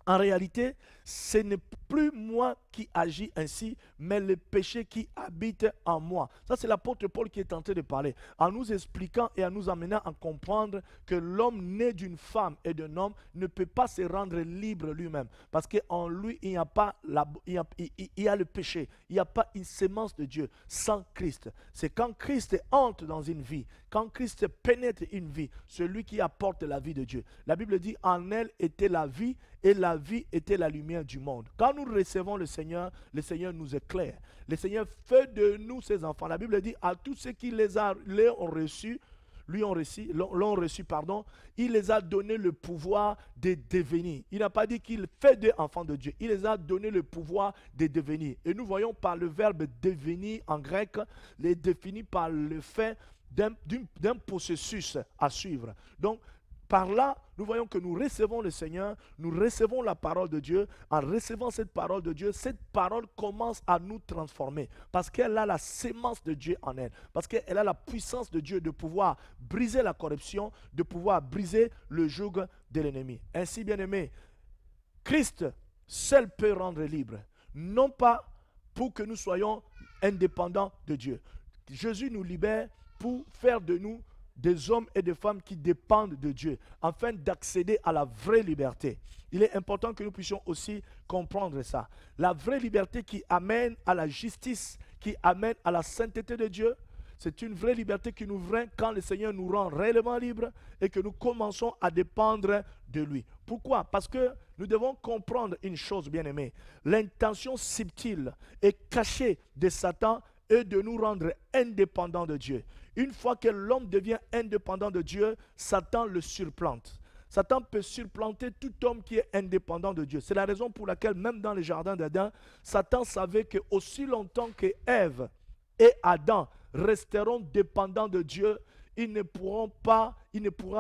[SPEAKER 1] En réalité, ce n'est plus moi qui agis ainsi, mais le péché qui habite en moi. Ça, c'est l'apôtre Paul qui est en train de parler, en nous expliquant et en nous amenant à comprendre que l'homme né d'une femme et d'un homme ne peut pas se rendre libre lui-même. Parce qu'en lui, il y a le péché. Il n'y a pas une sémence de Dieu sans Christ. C'est quand Christ entre dans une vie, quand Christ pénètre une vie, celui qui apporte la vie de Dieu. La Bible dit, en elle était la vie, et la vie était la lumière du monde. Quand nous recevons le Seigneur nous éclaire. Le Seigneur fait de nous ses enfants. La Bible dit à tous ceux qui l'ont reçu, il les a donné le pouvoir de devenir. Il n'a pas dit qu'il fait des enfants de Dieu. Il les a donné le pouvoir de devenir. Et nous voyons par le verbe devenir en grec, les définit par le fait d'un processus à suivre. Donc, par là, nous voyons que nous recevons le Seigneur, nous recevons la parole de Dieu. En recevant cette parole de Dieu, cette parole commence à nous transformer parce qu'elle a la sémence de Dieu en elle, parce qu'elle a la puissance de Dieu de pouvoir briser la corruption, de pouvoir briser le joug de l'ennemi. Ainsi, bien-aimé, Christ seul peut rendre libre, non pas pour que nous soyons indépendants de Dieu. Jésus nous libère pour faire de nous des hommes et des femmes qui dépendent de Dieu, afin d'accéder à la vraie liberté. Il est important que nous puissions aussi comprendre ça. La vraie liberté qui amène à la justice, qui amène à la sainteté de Dieu, c'est une vraie liberté qui nous vient quand le Seigneur nous rend réellement libres et que nous commençons à dépendre de lui. Pourquoi? Parce que nous devons comprendre une chose, bien-aimée. L'intention subtile et cachée de Satan est de nous rendre indépendants de Dieu. Une fois que l'homme devient indépendant de Dieu, Satan le surplante. Satan peut supplanter tout homme qui est indépendant de Dieu. C'est la raison pour laquelle, même dans le jardin d'Adam, Satan savait que aussi longtemps que Ève et Adam resteront dépendants de Dieu, il ne pourra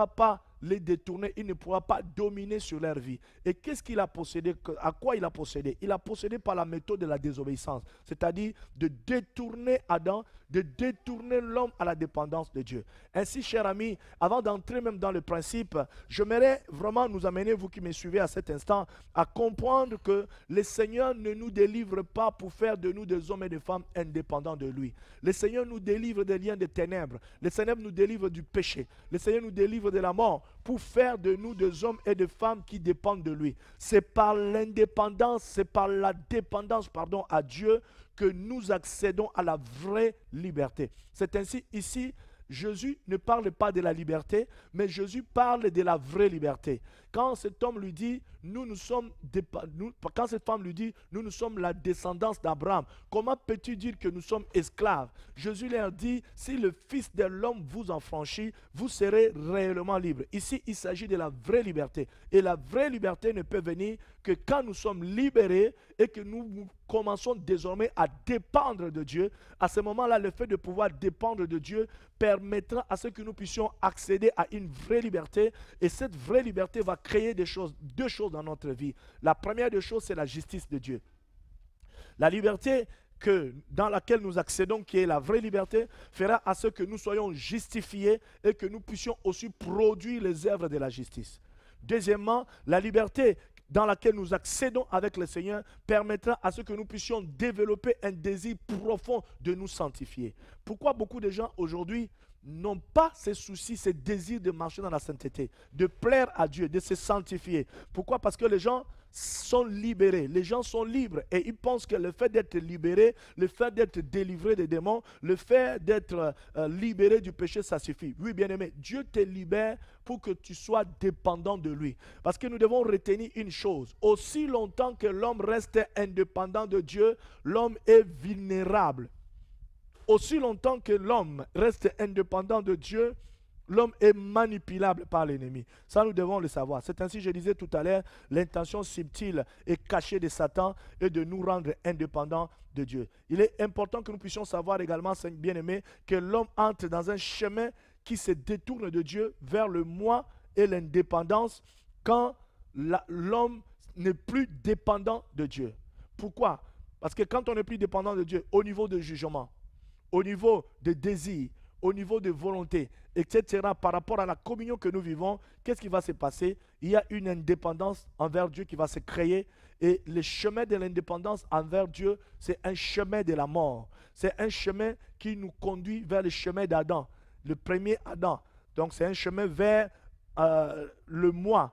[SPEAKER 1] pas les détourner, il ne pourra pas dominer sur leur vie. Et qu'est-ce qu'il a possédé? À quoi il a possédé? Il a possédé par la méthode de la désobéissance, c'est-à-dire de détourner Adam, de détourner l'homme à la dépendance de Dieu. Ainsi, chers amis, avant d'entrer même dans le principe, j'aimerais vraiment nous amener, vous qui me suivez à cet instant, à comprendre que le Seigneur ne nous délivre pas pour faire de nous des hommes et des femmes indépendants de lui. Le Seigneur nous délivre des liens de ténèbres. Le Seigneur nous délivre du péché. Le Seigneur nous délivre de la mort pour faire de nous des hommes et des femmes qui dépendent de lui. C'est par l'indépendance, c'est par la dépendance, à Dieu que nous accédons à la vraie liberté. C'est ainsi, ici, Jésus ne parle pas de la liberté, mais Jésus parle de la vraie liberté. Quand cet homme lui dit, quand cette femme lui dit, nous sommes la descendance d'Abraham, comment peux-tu dire que nous sommes esclaves? Jésus leur dit, si le Fils de l'homme vous affranchit, vous serez réellement libres. Ici, il s'agit de la vraie liberté. Et la vraie liberté ne peut venir que quand nous sommes libérés et que nous commençons désormais à dépendre de Dieu. À ce moment-là, le fait de pouvoir dépendre de Dieu permettra à ce que nous puissions accéder à une vraie liberté. Et cette vraie liberté va créer deux choses dans notre vie. La première des choses, c'est la justice de Dieu. La liberté dans laquelle nous accédons, qui est la vraie liberté, fera à ce que nous soyons justifiés et que nous puissions aussi produire les œuvres de la justice. Deuxièmement, la liberté dans laquelle nous accédons avec le Seigneur permettra à ce que nous puissions développer un désir profond de nous sanctifier. Pourquoi beaucoup de gens aujourd'hui n'ont pas ces soucis, ces désirs de marcher dans la sainteté, de plaire à Dieu, de se sanctifier? Pourquoi? Parce que les gens sont libérés, les gens sont libres et ils pensent que le fait d'être libéré, le fait d'être délivré des démons, le fait d'être libéré du péché, ça suffit. Oui, bien-aimé, Dieu te libère pour que tu sois dépendant de lui. Parce que nous devons retenir une chose, aussi longtemps que l'homme reste indépendant de Dieu, l'homme est vulnérable. Aussi longtemps que l'homme reste indépendant de Dieu, l'homme est manipulable par l'ennemi. Ça, nous devons le savoir. C'est ainsi, je disais tout à l'heure, l'intention subtile et cachée de Satan est de nous rendre indépendants de Dieu. Il est important que nous puissions savoir également, bien-aimés, que l'homme entre dans un chemin qui se détourne de Dieu vers le moi et l'indépendance quand l'homme n'est plus dépendant de Dieu. Pourquoi? Parce que quand on n'est plus dépendant de Dieu, au niveau de jugement, au niveau de désir, au niveau de volonté, etc., par rapport à la communion que nous vivons, qu'est-ce qui va se passer? Il y a une indépendance envers Dieu qui va se créer. Et le chemin de l'indépendance envers Dieu, c'est un chemin de la mort. C'est un chemin qui nous conduit vers le chemin d'Adam, le premier Adam. Donc c'est un chemin vers le moi.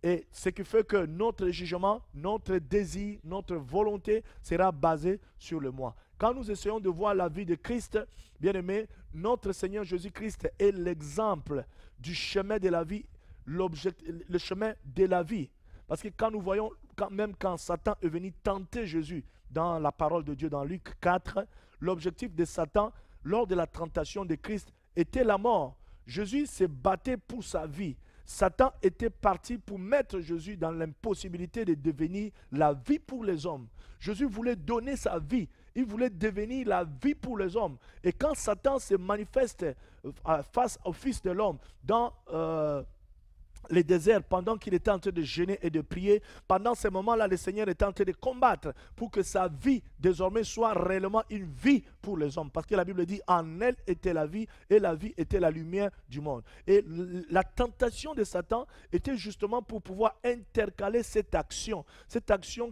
[SPEAKER 1] Et ce qui fait que notre jugement, notre désir, notre volonté sera basé sur le moi. Quand nous essayons de voir la vie de Christ, bien-aimé, notre Seigneur Jésus-Christ est l'exemple du chemin de la vie, le chemin de la vie. Parce que quand nous voyons, même quand Satan est venu tenter Jésus dans la parole de Dieu, dans Luc 4, l'objectif de Satan, lors de la tentation de Christ, était la mort. Jésus s'est battu pour sa vie. Satan était parti pour mettre Jésus dans l'impossibilité de devenir la vie pour les hommes. Jésus voulait donner sa vie. Il voulait devenir la vie pour les hommes. Et quand Satan se manifeste face au Fils de l'homme dans les déserts, pendant qu'il était en train de jeûner et de prier, pendant ce moment-là, le Seigneur était en train de combattre pour que sa vie désormais soit réellement une vie pour les hommes. Parce que la Bible dit, en elle était la vie et la vie était la lumière du monde. Et la tentation de Satan était justement pour pouvoir intercaler cette action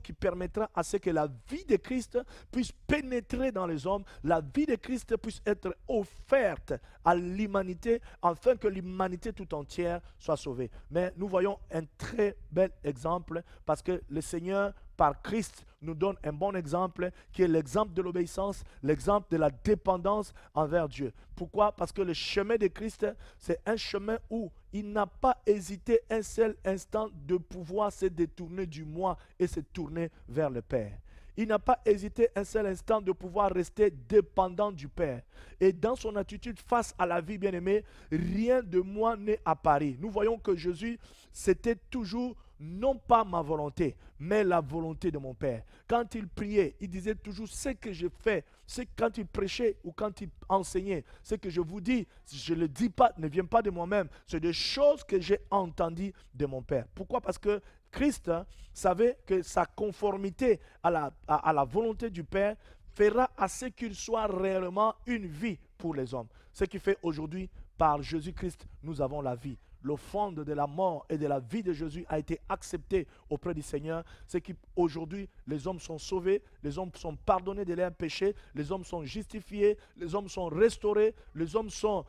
[SPEAKER 1] qui permettra à ce que la vie de Christ puisse pénétrer dans les hommes, la vie de Christ puisse être offerte à l'humanité afin que l'humanité tout entière soit sauvée. Mais nous voyons un très bel exemple parce que le Seigneur, par Christ, nous donne un bon exemple qui est l'exemple de l'obéissance, l'exemple de la dépendance envers Dieu. Pourquoi? Parce que le chemin de Christ, c'est un chemin où il n'a pas hésité un seul instant de pouvoir se détourner du moi et se tourner vers le Père. Il n'a pas hésité un seul instant de pouvoir rester dépendant du Père. Et dans son attitude face à la vie, bien-aimée, rien de moi n'est apparu. Nous voyons que Jésus, c'était toujours non pas ma volonté, mais la volonté de mon Père. Quand il priait, il disait toujours ce que je fais. C'est quand il prêchait ou quand il enseignait, ce que je vous dis, je ne le dis pas, ne vient pas de moi-même. C'est des choses que j'ai entendues de mon Père. Pourquoi? Parce que Christ savait que sa conformité à la volonté du Père fera à ce qu'il soit réellement une vie pour les hommes. Ce qui fait aujourd'hui, par Jésus-Christ, nous avons la vie. L'offrande de la mort et de la vie de Jésus a été acceptée auprès du Seigneur. C'est qu'aujourd'hui, les hommes sont sauvés, les hommes sont pardonnés de leurs péchés, les hommes sont justifiés, les hommes sont restaurés, les hommes sont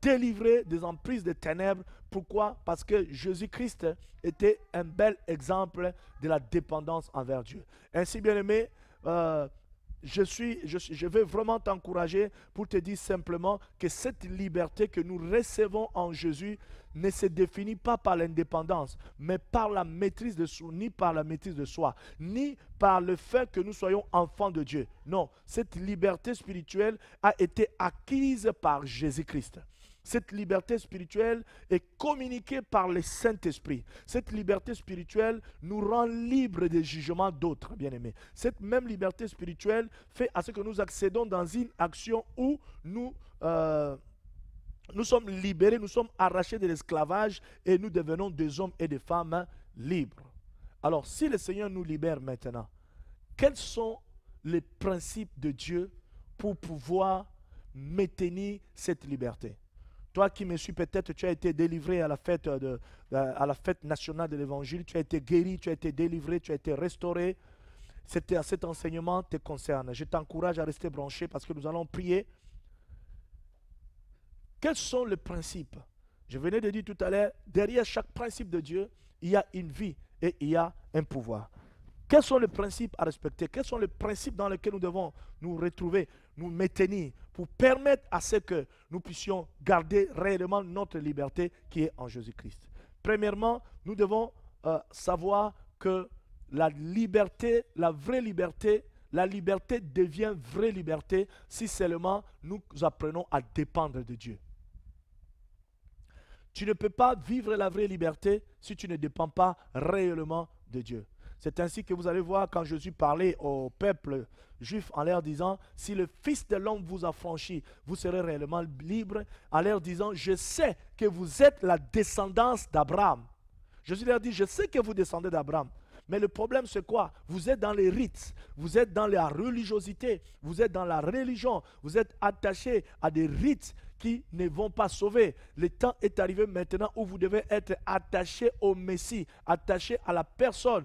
[SPEAKER 1] délivrés des emprises des ténèbres. Pourquoi? Parce que Jésus-Christ était un bel exemple de la dépendance envers Dieu. Ainsi, bien-aimés, je vais vraiment t'encourager pour te dire simplement que cette liberté que nous recevons en Jésus ne se définit pas par l'indépendance, mais par la maîtrise de soi, ni par la maîtrise de soi, ni par le fait que nous soyons enfants de Dieu. Non, cette liberté spirituelle a été acquise par Jésus-Christ. Cette liberté spirituelle est communiquée par le Saint-Esprit. Cette liberté spirituelle nous rend libres des jugements d'autres, bien-aimés. Cette même liberté spirituelle fait à ce que nous accédons dans une action où nous sommes libérés, nous sommes arrachés de l'esclavage et nous devenons des hommes et des femmes libres. Alors, si le Seigneur nous libère maintenant, quels sont les principes de Dieu pour pouvoir maintenir cette liberté? Toi qui me suis, peut-être tu as été délivré à la fête nationale de l'Évangile, tu as été guéri, tu as été délivré, tu as été restauré. Cet enseignement te concerne. Je t'encourage à rester branché parce que nous allons prier. Quels sont les principes? Je venais de dire tout à l'heure, derrière chaque principe de Dieu, il y a une vie et il y a un pouvoir. Quels sont les principes à respecter? Quels sont les principes dans lesquels nous devons nous retrouver, nous maintenir, pour permettre à ce que nous puissions garder réellement notre liberté qui est en Jésus-Christ? Premièrement, nous devons savoir que la liberté, la vraie liberté, la liberté devient vraie liberté si seulement nous apprenons à dépendre de Dieu. Tu ne peux pas vivre la vraie liberté si tu ne dépends pas réellement de Dieu. C'est ainsi que vous allez voir quand Jésus parlait au peuple juif en leur disant, si le Fils de l'homme vous a franchi, vous serez réellement libre, en leur disant, je sais que vous êtes la descendance d'Abraham. Jésus leur dit, je sais que vous descendez d'Abraham. Mais le problème c'est quoi? Vous êtes dans les rites, vous êtes dans la religiosité, vous êtes dans la religion, vous êtes attachés à des rites qui ne vont pas sauver. Le temps est arrivé maintenant où vous devez être attaché au Messie, attaché à la personne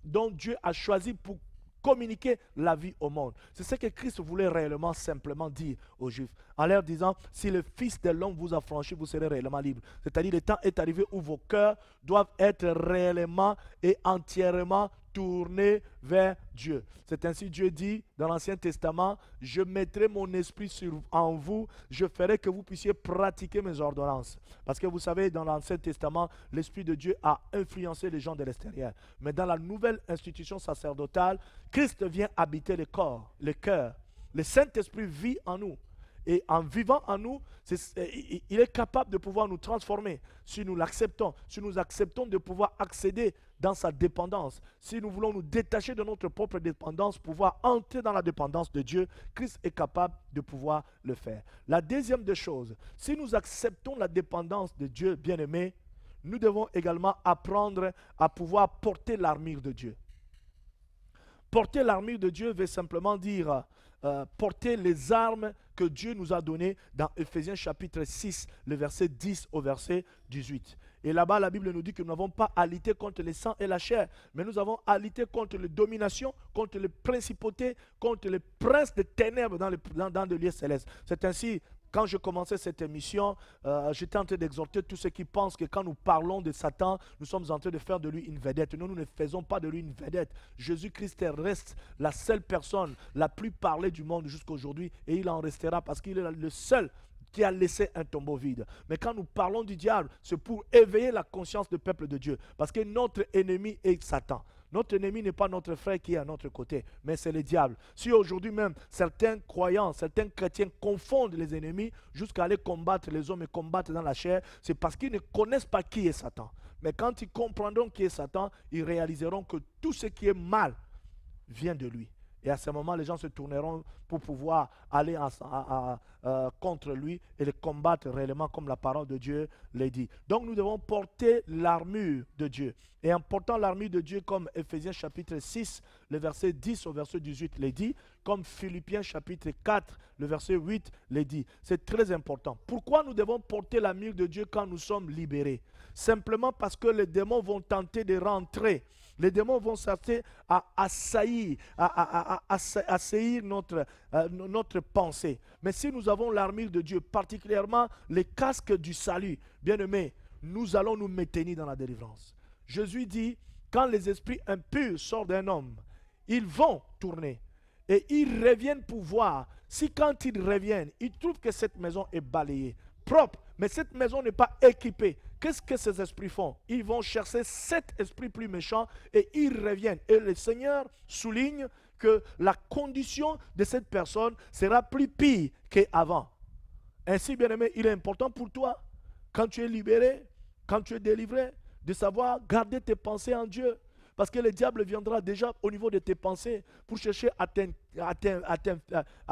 [SPEAKER 1] dont Dieu a choisi pour communiquer la vie au monde. C'est ce que Christ voulait réellement simplement dire aux Juifs, en leur disant, si le Fils de l'homme vous a franchi, vous serez réellement libre. C'est-à-dire, le temps est arrivé où vos cœurs doivent être réellement et entièrement tournés vers Dieu. C'est ainsi Dieu dit dans l'Ancien Testament, je mettrai mon esprit en vous, je ferai que vous puissiez pratiquer mes ordonnances. Parce que vous savez, dans l'Ancien Testament, l'Esprit de Dieu a influencé les gens de l'extérieur. Mais dans la nouvelle institution sacerdotale, Christ vient habiter le corps, le cœur. Le Saint-Esprit vit en nous. Et en vivant en nous, il est capable de pouvoir nous transformer si nous l'acceptons, si nous acceptons de pouvoir accéder dans sa dépendance. Si nous voulons nous détacher de notre propre dépendance, pouvoir entrer dans la dépendance de Dieu, Christ est capable de pouvoir le faire. La deuxième des choses, si nous acceptons la dépendance de Dieu, bien-aimé, nous devons également apprendre à pouvoir porter l'armure de Dieu. Porter l'armure de Dieu veut simplement dire porter les armes que Dieu nous a données dans Ephésiens chapitre 6, le verset 10 au verset 18. Et là-bas, la Bible nous dit que nous n'avons pas à lutter contre le sang et la chair, mais nous avons à lutter contre les dominations, contre les principautés, contre les princes des ténèbres dans le lieu céleste. C'est ainsi. Quand je commençais cette émission, j'étais en train d'exhorter tous ceux qui pensent que quand nous parlons de Satan, nous sommes en train de faire de lui une vedette. Non, nous ne faisons pas de lui une vedette. Jésus-Christ reste la seule personne la plus parlée du monde jusqu'à aujourd'hui et il en restera parce qu'il est le seul qui a laissé un tombeau vide. Mais quand nous parlons du diable, c'est pour éveiller la conscience du peuple de Dieu. Parce que notre ennemi est Satan. Notre ennemi n'est pas notre frère qui est à notre côté, mais c'est le diable. Si aujourd'hui même, certains croyants, certains chrétiens confondent les ennemis jusqu'à aller combattre les hommes et combattre dans la chair, c'est parce qu'ils ne connaissent pas qui est Satan. Mais quand ils comprendront qui est Satan, ils réaliseront que tout ce qui est mal vient de lui. Et à ce moment, les gens se tourneront pour pouvoir aller contre lui et le combattre réellement comme la parole de Dieu l'a dit. Donc nous devons porter l'armure de Dieu. Et en portant l'armure de Dieu comme Ephésiens chapitre 6, le verset 10 au verset 18 l'a dit, comme Philippiens chapitre 4, le verset 8 l'a dit. C'est très important. Pourquoi nous devons porter l'armure de Dieu quand nous sommes libérés? Simplement parce que les démons vont tenter de rentrer. Les démons vont chercher à assaillir, assaillir notre pensée. Mais si nous avons l'armure de Dieu, particulièrement les casques du salut, bien aimés, nous allons nous maintenir dans la délivrance. Jésus dit, quand les esprits impurs sortent d'un homme, ils vont tourner. et ils reviennent pour voir. Si quand ils reviennent, ils trouvent que cette maison est balayée, propre, mais cette maison n'est pas équipée, qu'est-ce que ces esprits font? Ils vont chercher 7 esprits plus méchants et ils reviennent. Et le Seigneur souligne que la condition de cette personne sera plus pire qu'avant. Ainsi, bien-aimé, il est important pour toi, quand tu es libéré, quand tu es délivré, de savoir garder tes pensées en Dieu. Parce que le diable viendra déjà au niveau de tes pensées pour chercher à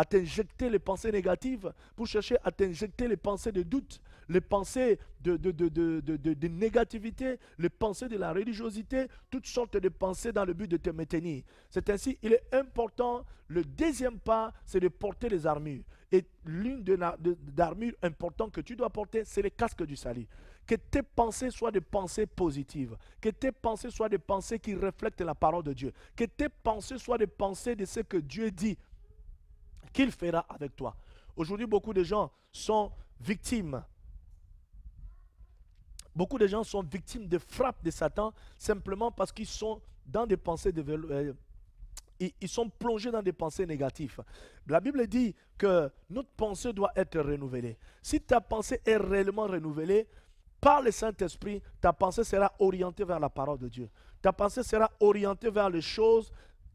[SPEAKER 1] t'injecter les pensées négatives, pour chercher à t'injecter les pensées de doute, les pensées de négativité, les pensées de la religiosité, toutes sortes de pensées dans le but de te maintenir. C'est ainsi, il est important, le deuxième pas, c'est de porter les armures. Et l'une d'armures importantes que tu dois porter, c'est le casque du salut. Que tes pensées soient des pensées positives. Que tes pensées soient des pensées qui reflètent la parole de Dieu. Que tes pensées soient des pensées de ce que Dieu dit qu'il fera avec toi. Aujourd'hui, beaucoup de gens sont victimes. Beaucoup de gens sont victimes de frappes de Satan simplement parce qu'ils sont dans des pensées ils sont plongés dans des pensées négatives. La Bible dit que notre pensée doit être renouvelée. Si ta pensée est réellement renouvelée, par le Saint-Esprit, ta pensée sera orientée vers la parole de Dieu. Ta pensée sera orientée vers les choses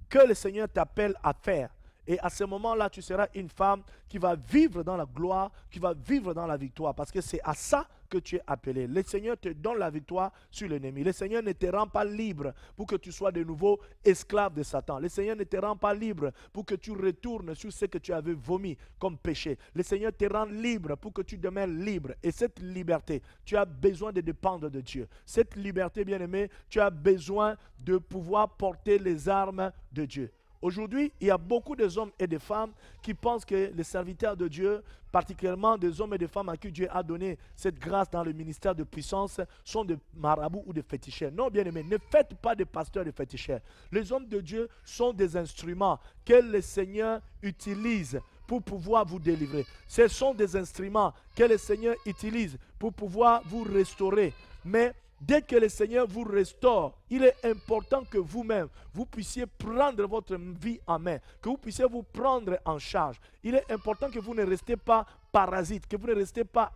[SPEAKER 1] que le Seigneur t'appelle à faire. Et à ce moment-là, tu seras une femme qui va vivre dans la gloire, qui va vivre dans la victoire. Parce que c'est à ça que tu es appelé. Le Seigneur te donne la victoire sur l'ennemi. Le Seigneur ne te rend pas libre pour que tu sois de nouveau esclave de Satan. Le Seigneur ne te rend pas libre pour que tu retournes sur ce que tu avais vomi comme péché. Le Seigneur te rend libre pour que tu demeures libre. Et cette liberté, tu as besoin de dépendre de Dieu. Cette liberté, bien-aimé, tu as besoin de pouvoir porter les armes de Dieu. Aujourd'hui, il y a beaucoup de hommes et de femmes qui pensent que les serviteurs de Dieu, particulièrement des hommes et des femmes à qui Dieu a donné cette grâce dans le ministère de puissance, sont des marabouts ou des féticheurs. Non, bien aimé, ne faites pas des pasteurs de féticheurs. Les hommes de Dieu sont des instruments que le Seigneur utilise pour pouvoir vous délivrer. Ce sont des instruments que le Seigneur utilise pour pouvoir vous restaurer. Mais dès que le Seigneur vous restaure, il est important que vous-même, vous puissiez prendre votre vie en main, que vous puissiez vous prendre en charge. Il est important que vous ne restez pas parasites, que vous ne restez pas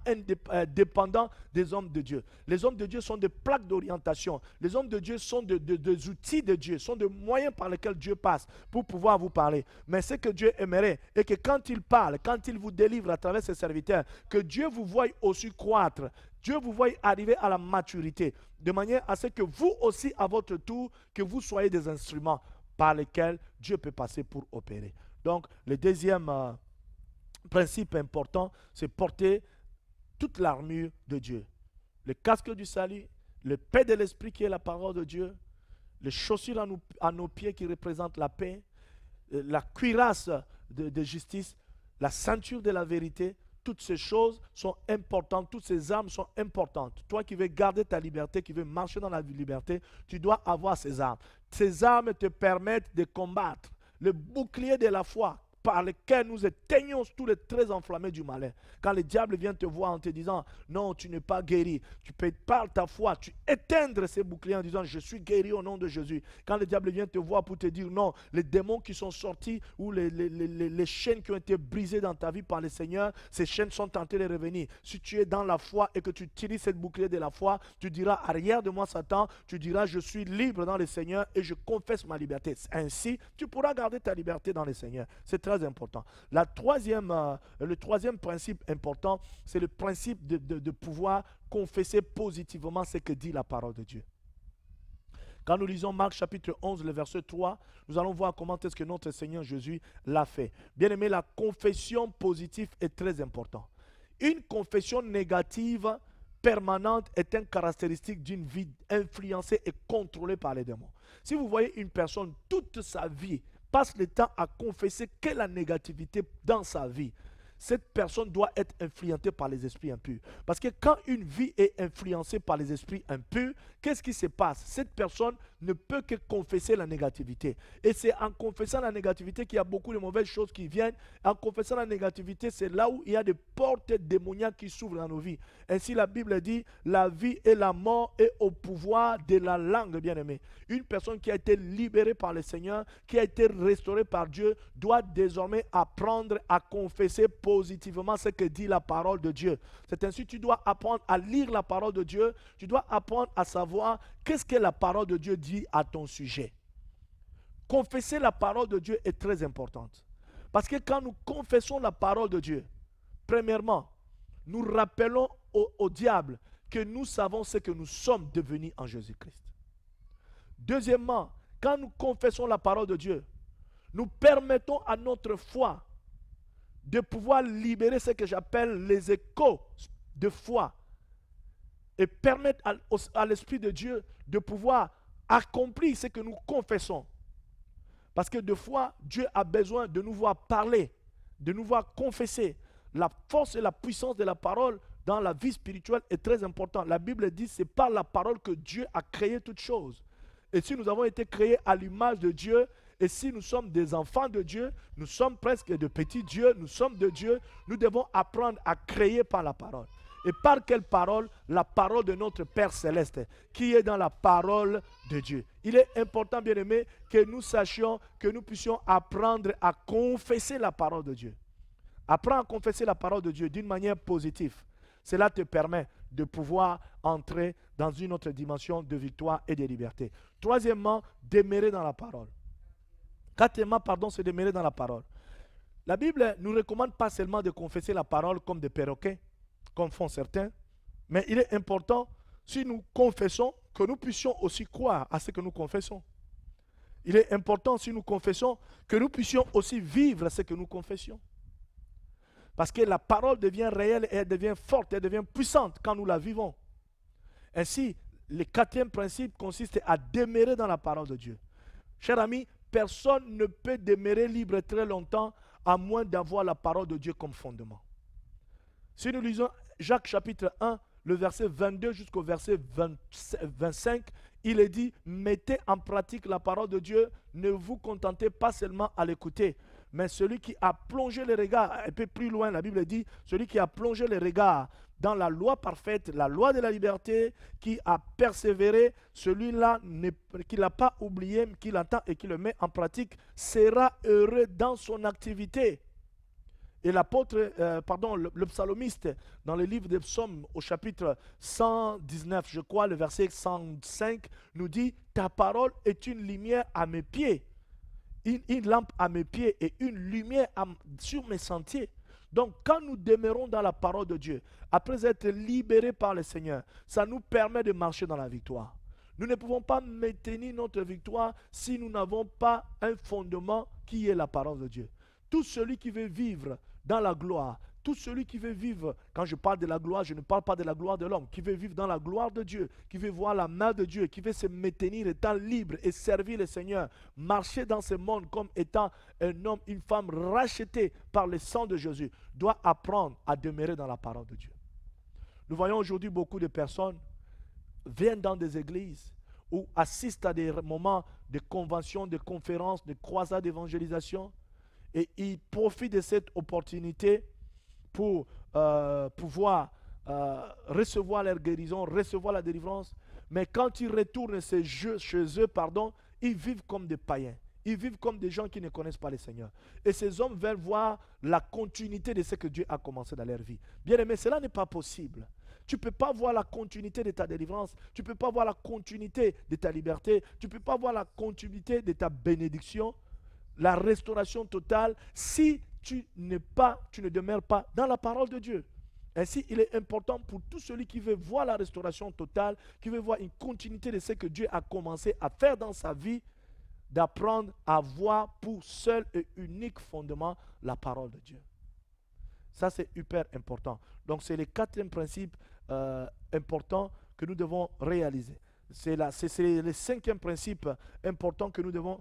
[SPEAKER 1] dépendants des hommes de Dieu. Les hommes de Dieu sont des plaques d'orientation. Les hommes de Dieu sont des outils de Dieu, sont des moyens par lesquels Dieu passe pour pouvoir vous parler. Mais ce que Dieu aimerait est que quand il parle, quand il vous délivre à travers ses serviteurs, que Dieu vous voie aussi croître. Dieu vous voit arriver à la maturité, de manière à ce que vous aussi, à votre tour, que vous soyez des instruments par lesquels Dieu peut passer pour opérer. Donc, le deuxième principe important, c'est porter toute l'armure de Dieu. Le casque du salut, le paix de l'esprit qui est la parole de Dieu, les chaussures à nos pieds qui représentent la paix, la cuirasse de justice, la ceinture de la vérité. Toutes ces choses sont importantes, toutes ces armes sont importantes. Toi qui veux garder ta liberté, qui veux marcher dans la liberté, tu dois avoir ces armes. Ces armes te permettent de combattre. Le bouclier de la foi par lequel nous éteignons tous les traits enflammés du malin. Quand le diable vient te voir en te disant « Non, tu n'es pas guéri », tu peux par ta foi, tu éteindre ces boucliers en disant « Je suis guéri au nom de Jésus ». Quand le diable vient te voir pour te dire « Non, les démons qui sont sortis ou les chaînes qui ont été brisées dans ta vie par le Seigneur, ces chaînes sont tentées de revenir ». Si tu es dans la foi et que tu utilises cette bouclier de la foi, tu diras « Arrière de moi Satan », tu diras « Je suis libre dans le Seigneur et je confesse ma liberté ». Ainsi, tu pourras garder ta liberté dans le Seigneur. C'est très important. Le troisième principe important, c'est le principe de pouvoir confesser positivement ce que dit la parole de Dieu. Quand nous lisons Marc chapitre 11, le verset 3, nous allons voir comment est-ce que notre Seigneur Jésus l'a fait. Bien aimé, la confession positive est très importante. Une confession négative permanente est une caractéristique d'une vie influencée et contrôlée par les démons. Si vous voyez une personne toute sa vie passe le temps à confesser que la négativité dans sa vie, cette personne doit être influencée par les esprits impurs. Parce que quand une vie est influencée par les esprits impurs, qu'est-ce qui se passe? Cette personne ne peut que confesser la négativité. Et c'est en confessant la négativité qu'il y a beaucoup de mauvaises choses qui viennent. En confessant la négativité, c'est là où il y a des portes démoniaques qui s'ouvrent dans nos vies. Ainsi, la Bible dit, la vie et la mort est au pouvoir de la langue, bien-aimé. Une personne qui a été libérée par le Seigneur, qui a été restaurée par Dieu, doit désormais apprendre à confesser positivement ce que dit la parole de Dieu. C'est ainsi que tu dois apprendre à lire la parole de Dieu. Tu dois apprendre à savoir qu'est-ce que la parole de Dieu dit à ton sujet. Confesser la parole de Dieu est très importante. Parce que quand nous confessons la parole de Dieu, premièrement, nous rappelons au diable que nous savons ce que nous sommes devenus en Jésus-Christ. Deuxièmement, quand nous confessons la parole de Dieu, nous permettons à notre foi de pouvoir libérer ce que j'appelle les échos de foi et permettre à l'Esprit de Dieu de pouvoir accomplir ce que nous confessons. Parce que des fois, Dieu a besoin de nous voir parler, de nous voir confesser. La force et la puissance de la parole dans la vie spirituelle est très importante. La Bible dit que c'est par la parole que Dieu a créé toutes choses. Et si nous avons été créés à l'image de Dieu, et si nous sommes des enfants de Dieu, nous sommes presque de petits dieux, nous sommes de Dieu, nous devons apprendre à créer par la parole. Et par quelle parole? La parole de notre Père Céleste, qui est dans la parole de Dieu. Il est important, bien-aimé, que nous sachions, que nous puissions apprendre à confesser la parole de Dieu. Apprends à confesser la parole de Dieu d'une manière positive. Cela te permet de pouvoir entrer dans une autre dimension de victoire et de liberté. Troisièmement, demeurer dans la parole. Quatrièmement, c'est demeurer dans la parole. La Bible ne nous recommande pas seulement de confesser la parole comme des perroquets, comme font certains, mais il est important, si nous confessons, que nous puissions aussi croire à ce que nous confessons. Il est important, si nous confessons, que nous puissions aussi vivre ce que nous confessions. Parce que la parole devient réelle et elle devient forte, elle devient puissante quand nous la vivons. Ainsi, le quatrième principe consiste à demeurer dans la parole de Dieu. Cher ami, personne ne peut demeurer libre très longtemps à moins d'avoir la parole de Dieu comme fondement. Si nous lisons Jacques chapitre 1, le verset 22 jusqu'au verset 25, il est dit, mettez en pratique la parole de Dieu, ne vous contentez pas seulement à l'écouter, mais celui qui a plongé les regards, un peu plus loin, la Bible dit, celui qui a plongé les regards dans la loi parfaite, la loi de la liberté, qui a persévéré, celui-là qui ne l'a pas oublié, qui l'attend et qui le met en pratique, sera heureux dans son activité. Et le psalmiste, dans le livre des psaumes, au chapitre 119, je crois, le verset 105, nous dit, ta parole est une lumière à mes pieds, une lampe à mes pieds et une lumière sur mes sentiers. Donc, quand nous demeurons dans la parole de Dieu, après être libérés par le Seigneur, ça nous permet de marcher dans la victoire. Nous ne pouvons pas maintenir notre victoire si nous n'avons pas un fondement qui est la parole de Dieu. Tout celui qui veut vivre dans la gloire, tout celui qui veut vivre, quand je parle de la gloire, je ne parle pas de la gloire de l'homme, qui veut vivre dans la gloire de Dieu, qui veut voir la main de Dieu, qui veut se maintenir étant libre et servir le Seigneur, marcher dans ce monde comme étant un homme, une femme rachetés par le sang de Jésus, doit apprendre à demeurer dans la parole de Dieu. Nous voyons aujourd'hui beaucoup de personnes viennent dans des églises ou assistent à des moments de conventions, de conférences, de croisades d'évangélisation, et ils profitent de cette opportunité pour pouvoir recevoir leur guérison, recevoir la délivrance. Mais quand ils retournent chez eux, ils vivent comme des païens. Ils vivent comme des gens qui ne connaissent pas le Seigneur. Et ces hommes veulent voir la continuité de ce que Dieu a commencé dans leur vie. Bien aimé, cela n'est pas possible. Tu ne peux pas voir la continuité de ta délivrance. Tu ne peux pas voir la continuité de ta liberté. Tu ne peux pas voir la continuité de ta bénédiction, la restauration totale, si tu ne demeures pas dans la parole de Dieu. Ainsi, il est important pour tout celui qui veut voir la restauration totale, qui veut voir une continuité de ce que Dieu a commencé à faire dans sa vie, d'apprendre à voir pour seul et unique fondement la parole de Dieu. Ça, c'est hyper important. Donc, c'est le quatrième principe important que nous devons réaliser. C'est le cinquième principe important que nous devons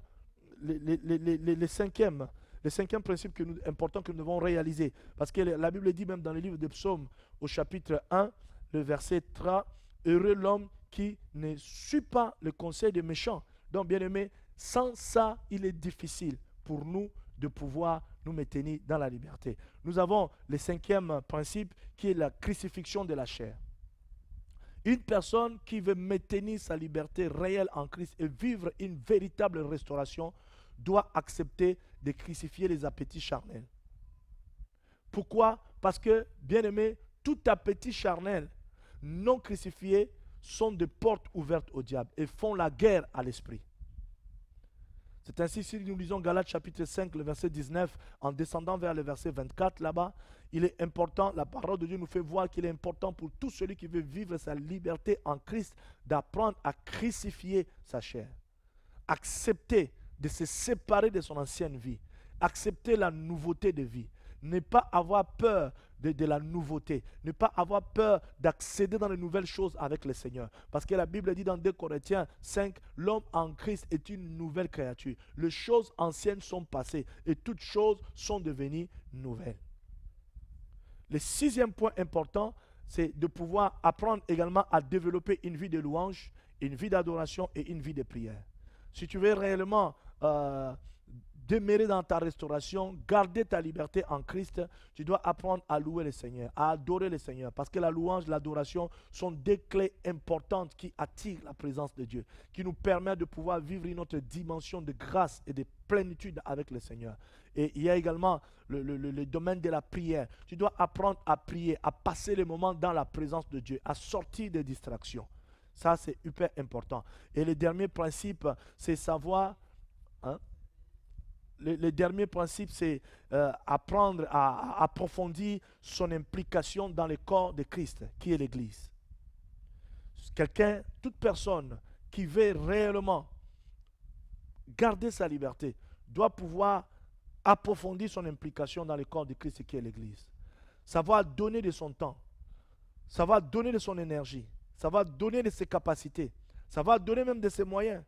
[SPEAKER 1] le cinquième principe important que nous devons réaliser. Parce que la Bible dit même dans le livre des psaumes, au chapitre 1, le verset 3, « Heureux l'homme qui ne suit pas le conseil des méchants. Donc, bien aimé, sans ça, il est difficile pour nous de pouvoir nous maintenir dans la liberté. Nous avons le cinquième principe qui est la crucifixion de la chair. Une personne qui veut maintenir sa liberté réelle en Christ et vivre une véritable restauration doit accepter de crucifier les appétits charnels. Pourquoi? Parce que, bien aimé, tout appétit charnel non crucifié sont des portes ouvertes au diable et font la guerre à l'esprit. C'est ainsi, si nous lisons Galates chapitre 5, le verset 19, en descendant vers le verset 24, là-bas, il est important, la parole de Dieu nous fait voir qu'il est important pour tout celui qui veut vivre sa liberté en Christ d'apprendre à crucifier sa chair. Accepter de se séparer de son ancienne vie. Accepter la nouveauté de vie. Ne pas avoir peur de la nouveauté. Ne pas avoir peur d'accéder dans les nouvelles choses avec le Seigneur. Parce que la Bible dit dans 2 Corinthiens 5, l'homme en Christ est une nouvelle créature. Les choses anciennes sont passées et toutes choses sont devenues nouvelles. Le sixième point important, c'est de pouvoir apprendre également à développer une vie de louange, une vie d'adoration et une vie de prière. Si tu veux réellement demeurer dans ta restauration, garder ta liberté en Christ, tu dois apprendre à louer le Seigneur, à adorer le Seigneur. Parce que la louange, l'adoration sont des clés importantes qui attirent la présence de Dieu, qui nous permettent de pouvoir vivre une autre dimension de grâce et de plénitude avec le Seigneur. Et il y a également le domaine de la prière. Tu dois apprendre à prier, à passer les moments dans la présence de Dieu, à sortir des distractions. Ça, c'est hyper important. Et le dernier principe, c'est savoir... Le dernier principe, c'est apprendre à approfondir son implication dans le corps de Christ, qui est l'Église. Quelqu'un, toute personne qui veut réellement garder sa liberté, doit pouvoir approfondir son implication dans le corps de Christ, qui est l'Église. Savoir donner de son temps, savoir donner de son énergie, savoir donner de ses capacités, savoir donner même de ses moyens,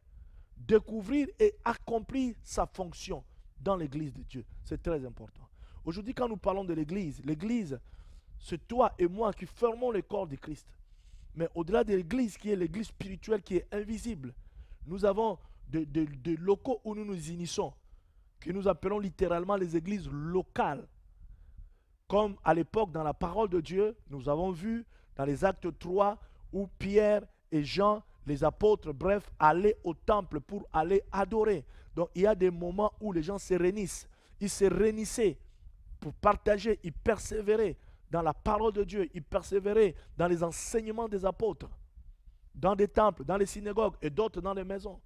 [SPEAKER 1] découvrir et accomplir sa fonction dans l'église de Dieu. C'est très important. Aujourd'hui, quand nous parlons de l'église, c'est toi et moi qui formons le corps de Christ. Mais au-delà de l'église, qui est l'église spirituelle, qui est invisible, nous avons des locaux où nous nous unissons, que nous appelons littéralement les églises locales. Comme à l'époque, dans la parole de Dieu, nous avons vu dans les actes 3, où Pierre et Jean, les apôtres, bref, allaient au temple pour aller adorer. Donc il y a des moments où les gens se réunissent. Ils se réunissaient pour partager, ils persévéraient dans la parole de Dieu, ils persévéraient dans les enseignements des apôtres, dans des temples, dans les synagogues et d'autres dans les maisons.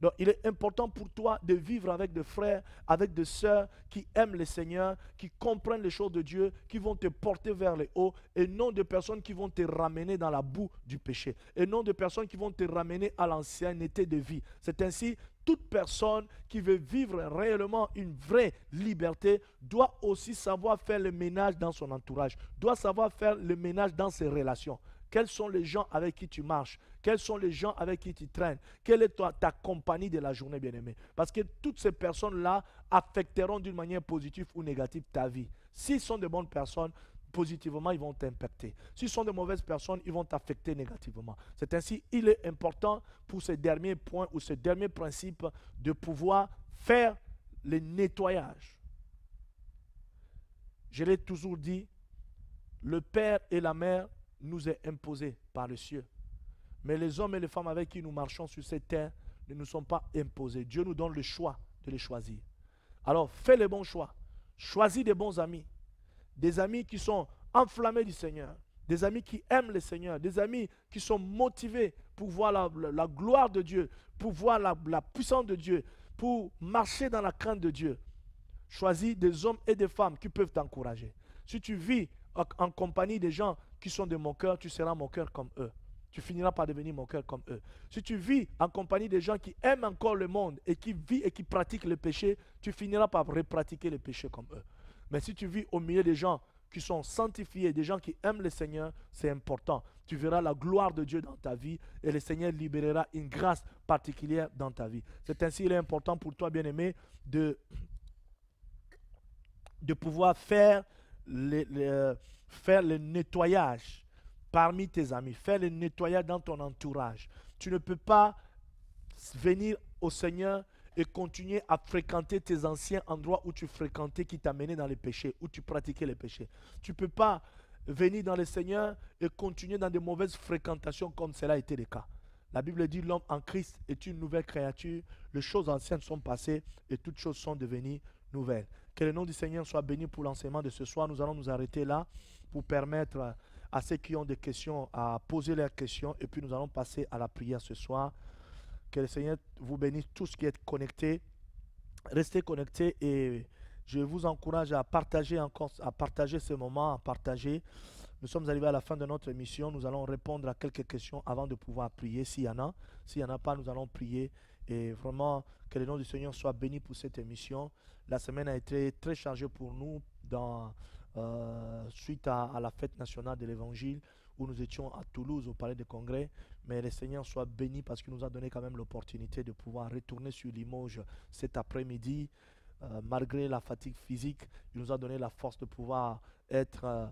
[SPEAKER 1] Donc il est important pour toi de vivre avec des frères, avec des sœurs qui aiment le Seigneur, qui comprennent les choses de Dieu, qui vont te porter vers le haut, et non de personnes qui vont te ramener dans la boue du péché, et non de personnes qui vont te ramener à l'ancienneté de vie. C'est ainsi, toute personne qui veut vivre réellement une vraie liberté doit aussi savoir faire le ménage dans son entourage, doit savoir faire le ménage dans ses relations. Quels sont les gens avec qui tu marches? Quels sont les gens avec qui tu traînes? Quelle est ta compagnie de la journée, bien-aimé? Parce que toutes ces personnes-là affecteront d'une manière positive ou négative ta vie. S'ils sont de bonnes personnes, positivement, ils vont t'impacter. S'ils sont de mauvaises personnes, ils vont t'affecter négativement. C'est ainsi, il est important pour ce dernier point ou ce dernier principe de pouvoir faire le nettoyage. Je l'ai toujours dit, le père et la mère nous est imposé par les cieux. Mais les hommes et les femmes avec qui nous marchons sur cette terre ne nous sont pas imposés. Dieu nous donne le choix de les choisir. Alors fais les bons choix. Choisis des bons amis. Des amis qui sont enflammés du Seigneur. Des amis qui aiment le Seigneur. Des amis qui sont motivés pour voir la gloire de Dieu, pour voir la puissance de Dieu, pour marcher dans la crainte de Dieu. Choisis des hommes et des femmes qui peuvent t'encourager. Si tu vis en compagnie des gens qui sont de mon cœur, tu seras mon cœur comme eux. Tu finiras par devenir mon cœur comme eux. Si tu vis en compagnie des gens qui aiment encore le monde et qui vivent et qui pratiquent le péché, tu finiras par repratiquer le péché comme eux. Mais si tu vis au milieu des gens qui sont sanctifiés, des gens qui aiment le Seigneur, c'est important. Tu verras la gloire de Dieu dans ta vie et le Seigneur libérera une grâce particulière dans ta vie. C'est ainsi qu'il est important pour toi, bien-aimé, de pouvoir faire le nettoyage parmi tes amis. Fais le nettoyage dans ton entourage. Tu ne peux pas venir au Seigneur et continuer à fréquenter tes anciens endroits où tu fréquentais qui t'amenaient dans les péchés, où tu pratiquais les péchés. Tu ne peux pas venir dans le Seigneur et continuer dans de mauvaises fréquentations comme cela a été le cas. La Bible dit l'homme en Christ est une nouvelle créature. Les choses anciennes sont passées et toutes choses sont devenues nouvelles. Que le nom du Seigneur soit béni pour l'enseignement de ce soir. Nous allons nous arrêter là pour permettre à ceux qui ont des questions à poser leurs questions et puis nous allons passer à la prière ce soir. Que le Seigneur vous bénisse tous qui êtes connectés. Restez connectés et je vous encourage à partager encore, à partager ce moment, à partager. Nous sommes arrivés à la fin de notre émission. Nous allons répondre à quelques questions avant de pouvoir prier s'il y en a. S'il n'y en a pas, nous allons prier. Et vraiment, que le nom du Seigneur soit béni pour cette émission. La semaine a été très chargée pour nous suite à la fête nationale de l'Évangile où nous étions à Toulouse au Palais des Congrès. Mais le Seigneur soit béni parce qu'il nous a donné quand même l'opportunité de pouvoir retourner sur Limoges cet après-midi. Malgré la fatigue physique, il nous a donné la force de pouvoir être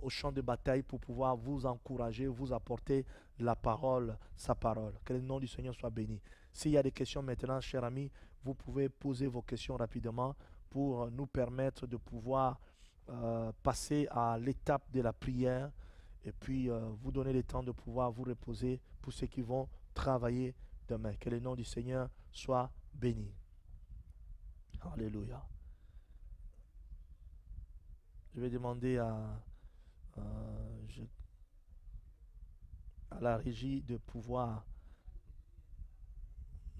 [SPEAKER 1] au champ de bataille pour pouvoir vous encourager, vous apporter la parole, sa parole. Que le nom du Seigneur soit béni. S'il y a des questions maintenant, chers amis, vous pouvez poser vos questions rapidement pour nous permettre de pouvoir passer à l'étape de la prière et puis vous donner le temps de pouvoir vous reposer pour ceux qui vont travailler demain. Que le nom du Seigneur soit béni. Alléluia. Je vais demander à la régie de pouvoir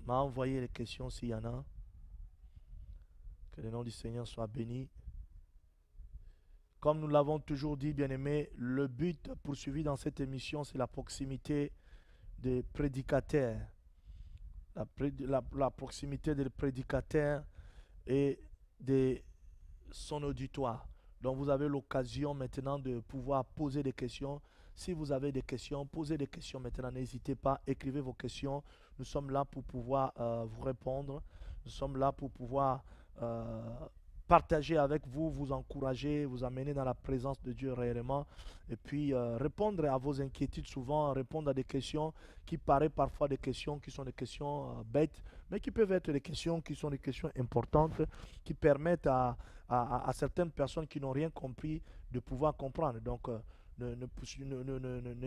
[SPEAKER 1] m'envoyer les questions s'il y en a. Que le nom du Seigneur soit béni. Comme nous l'avons toujours dit, bien-aimés, le but poursuivi dans cette émission, c'est la proximité des prédicateurs. La proximité des prédicateurs et de son auditoire. Donc vous avez l'occasion maintenant de pouvoir poser des questions. Si vous avez des questions, posez des questions maintenant. N'hésitez pas, écrivez vos questions. Nous sommes là pour pouvoir vous répondre. Nous sommes là pour pouvoir partager avec vous, vous encourager, vous amener dans la présence de Dieu réellement. Et puis répondre à vos inquiétudes souvent, répondre à des questions qui paraissent parfois des questions qui sont des questions bêtes, mais qui peuvent être des questions qui sont des questions importantes, qui permettent à certaines personnes qui n'ont rien compris de pouvoir comprendre. Donc,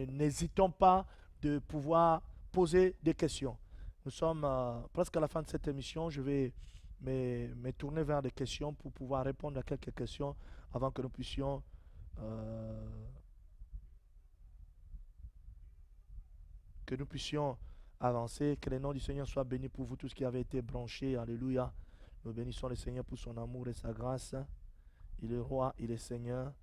[SPEAKER 1] n'hésitons pas de pouvoir poser des questions. Nous sommes presque à la fin de cette émission. Je vais me tourner vers des questions pour pouvoir répondre à quelques questions avant que nous puissions avancer. Que le nom du Seigneur soit béni pour vous tous qui avez été branchés. Alléluia. Nous bénissons le Seigneur pour son amour et sa grâce. Il est roi, il est Seigneur.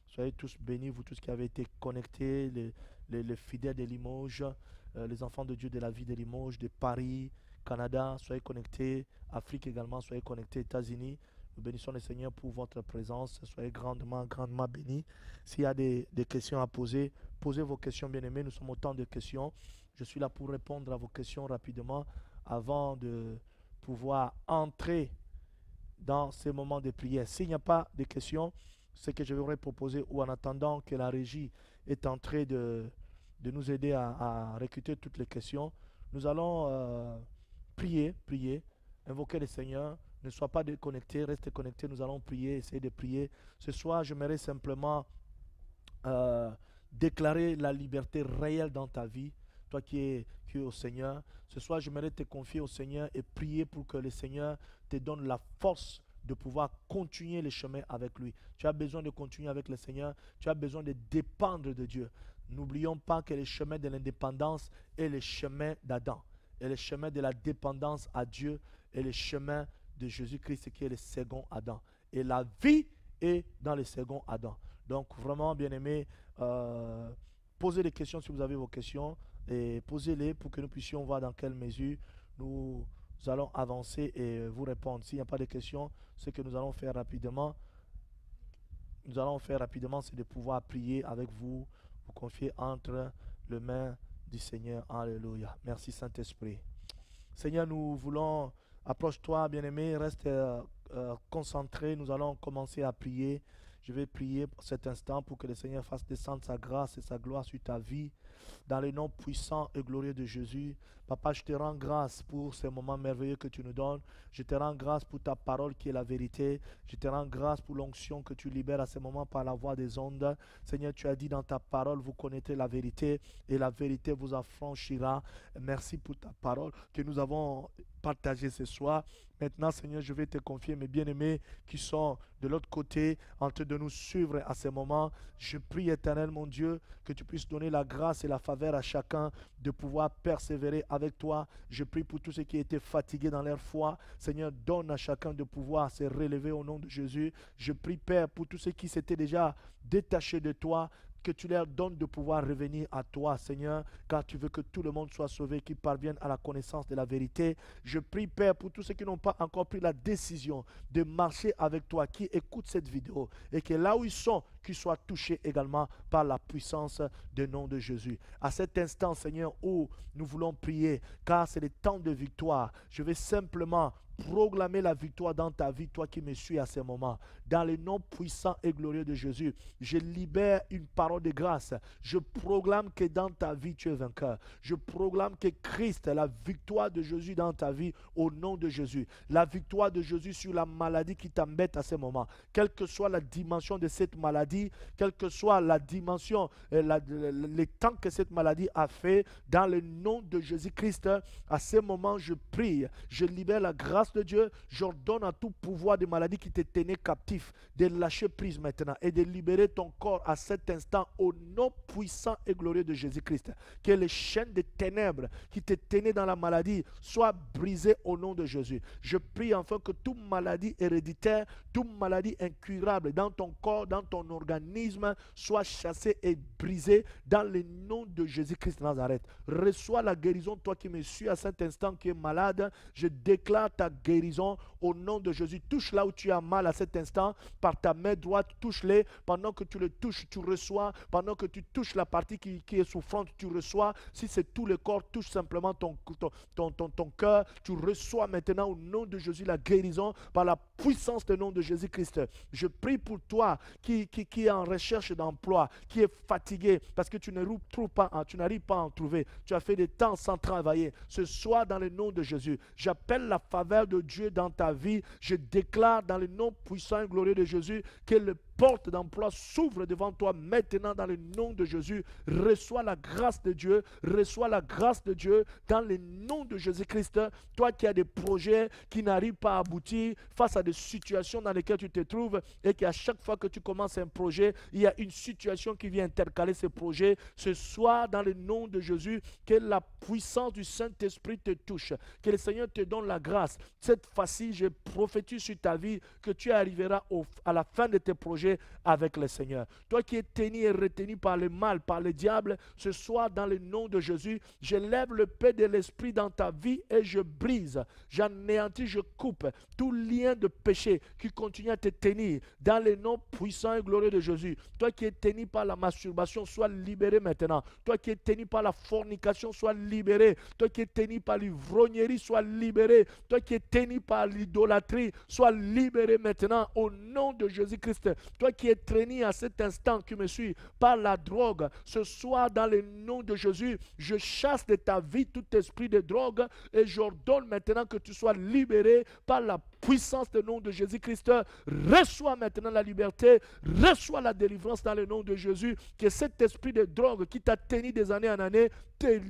[SPEAKER 1] Soyez tous bénis, vous tous qui avez été connectés, les fidèles de Limoges, les enfants de Dieu de la vie de Limoges, de Paris, Canada, soyez connectés. Afrique également, soyez connectés. États-Unis, nous bénissons le Seigneur pour votre présence. Soyez grandement, grandement bénis. S'il y a des questions à poser, posez vos questions, bien-aimés. Nous sommes autant de questions. Je suis là pour répondre à vos questions rapidement avant de pouvoir entrer dans ces moments de prière. S'il n'y a pas de questions, ce que je voudrais proposer, ou en attendant que la régie est en train de nous aider à recruter toutes les questions, nous allons prier, invoquer le Seigneur. Ne sois pas déconnecté, reste connecté. Nous allons prier, essayer de prier. Ce soir, j'aimerais simplement déclarer la liberté réelle dans ta vie, toi qui es au Seigneur. Ce soir, j'aimerais te confier au Seigneur et prier pour que le Seigneur te donne la force de pouvoir continuer le chemin avec lui. Tu as besoin de continuer avec le Seigneur. Tu as besoin de dépendre de Dieu. N'oublions pas que le chemin de l'indépendance est le chemin d'Adam. Et le chemin de la dépendance à Dieu est le chemin de Jésus-Christ qui est le second Adam. Et la vie est dans le second Adam. Donc vraiment, bien-aimés, posez des questions si vous avez vos questions et posez-les pour que nous puissions voir dans quelle mesure nous allons avancer et vous répondre. S'il n'y a pas de questions, ce que nous allons faire rapidement, c'est de pouvoir prier avec vous, vous confier entre les mains du Seigneur. Alléluia. Merci Saint-Esprit. Seigneur, nous voulons, approche-toi, bien-aimé, reste concentré. Nous allons commencer à prier. Je vais prier pour cet instant pour que le Seigneur fasse descendre sa grâce et sa gloire sur ta vie. Dans le nom puissant et glorieux de Jésus, Papa, je te rends grâce pour ces moments merveilleux que tu nous donnes. Je te rends grâce pour ta parole qui est la vérité. Je te rends grâce pour l'onction que tu libères à ces moments par la voix des ondes. Seigneur, tu as dit dans ta parole, vous connaîtrez la vérité et la vérité vous affranchira. Merci pour ta parole que nous avons partagée ce soir. Maintenant, Seigneur, je vais te confier mes bien-aimés qui sont de l'autre côté en train de nous suivre à ces moments. Je prie, Éternel, mon Dieu, que tu puisses donner la grâce et la faveur à chacun de pouvoir persévérer avec toi. Je prie pour tous ceux qui étaient fatigués dans leur foi. Seigneur, donne à chacun de pouvoir se relever au nom de Jésus. Je prie, Père, pour tous ceux qui s'étaient déjà détachés de toi, que tu leur donnes de pouvoir revenir à toi, Seigneur, car tu veux que tout le monde soit sauvé, qu'ils parviennent à la connaissance de la vérité. Je prie, Père, pour tous ceux qui n'ont pas encore pris la décision de marcher avec toi, qui écoutent cette vidéo, et que là où ils sont, qu'ils soient touchés également par la puissance du nom de Jésus. À cet instant, Seigneur, où nous voulons prier, car c'est le temps de victoire, je vais simplement proclamer la victoire dans ta vie, toi qui me suis à ce moment. Dans le nom puissant et glorieux de Jésus, je libère une parole de grâce. Je proclame que dans ta vie, tu es vainqueur. Je proclame que Christ, la victoire de Jésus dans ta vie, au nom de Jésus. La victoire de Jésus sur la maladie qui t'embête à ce moment. Quelle que soit la dimension de cette maladie, quelle que soit la dimension, le temps que cette maladie a fait, dans le nom de Jésus-Christ, à ce moment, je prie, je libère la grâce de Dieu, j'ordonne à tout pouvoir de maladie qui te tenait captif de lâcher prise maintenant et de libérer ton corps à cet instant au nom puissant et glorieux de Jésus-Christ. Que les chaînes de ténèbres qui te tenaient dans la maladie soient brisées au nom de Jésus. Je prie enfin que toute maladie héréditaire, toute maladie incurable dans ton corps, dans ton organisme, soit chassée et brisée dans le nom de Jésus-Christ de Nazareth. Reçois la guérison, toi qui me suis à cet instant qui est malade. Je déclare ta guérison au nom de Jésus. Touche là où tu as mal à cet instant par ta main droite, touche-les. Pendant que tu le touches, tu reçois. Pendant que tu touches la partie qui est souffrante, tu reçois. Si c'est tout le corps, touche simplement ton cœur. Tu reçois maintenant au nom de Jésus la guérison par la puissance du nom de Jésus-Christ. Je prie pour toi qui est en recherche d'emploi, qui est fatigué parce que tu n'arrives pas à en trouver. Tu as fait des temps sans travailler. Ce soir, dans le nom de Jésus, j'appelle la faveur de Dieu dans ta vie. Je déclare dans le nom puissant et glorieux de Jésus que le porte d'emploi s'ouvre devant toi maintenant dans le nom de Jésus. Reçois la grâce de Dieu. Reçois la grâce de Dieu dans le nom de Jésus-Christ. Toi qui as des projets qui n'arrivent pas à aboutir face à des situations dans lesquelles tu te trouves et qu'à chaque fois que tu commences un projet, il y a une situation qui vient intercaler ce projet. Ce soir, dans le nom de Jésus, que la puissance du Saint-Esprit te touche. Que le Seigneur te donne la grâce. Cette fois-ci, je prophétise sur ta vie que tu arriveras à la fin de tes projets avec le Seigneur. Toi qui es tenu et retenu par le mal, par le diable, ce soir dans le nom de Jésus, je lève le paix de l'esprit dans ta vie et je brise, j'anéantis, je coupe tout lien de péché qui continue à te tenir dans le nom puissant et glorieux de Jésus. Toi qui es tenu par la masturbation, sois libéré maintenant. Toi qui es tenu par la fornication, sois libéré. Toi qui es tenu par l'ivrognerie, sois libéré. Toi qui es tenu par l'idolâtrie, sois libéré maintenant au nom de Jésus-Christ. Toi qui es traîné à cet instant, qui me suis, par la drogue, ce soir dans le nom de Jésus, je chasse de ta vie tout esprit de drogue et j'ordonne maintenant que tu sois libéré par la puissance du nom de Jésus-Christ. Reçois maintenant la liberté, reçois la délivrance dans le nom de Jésus, que cet esprit de drogue qui t'a tenu des années en année te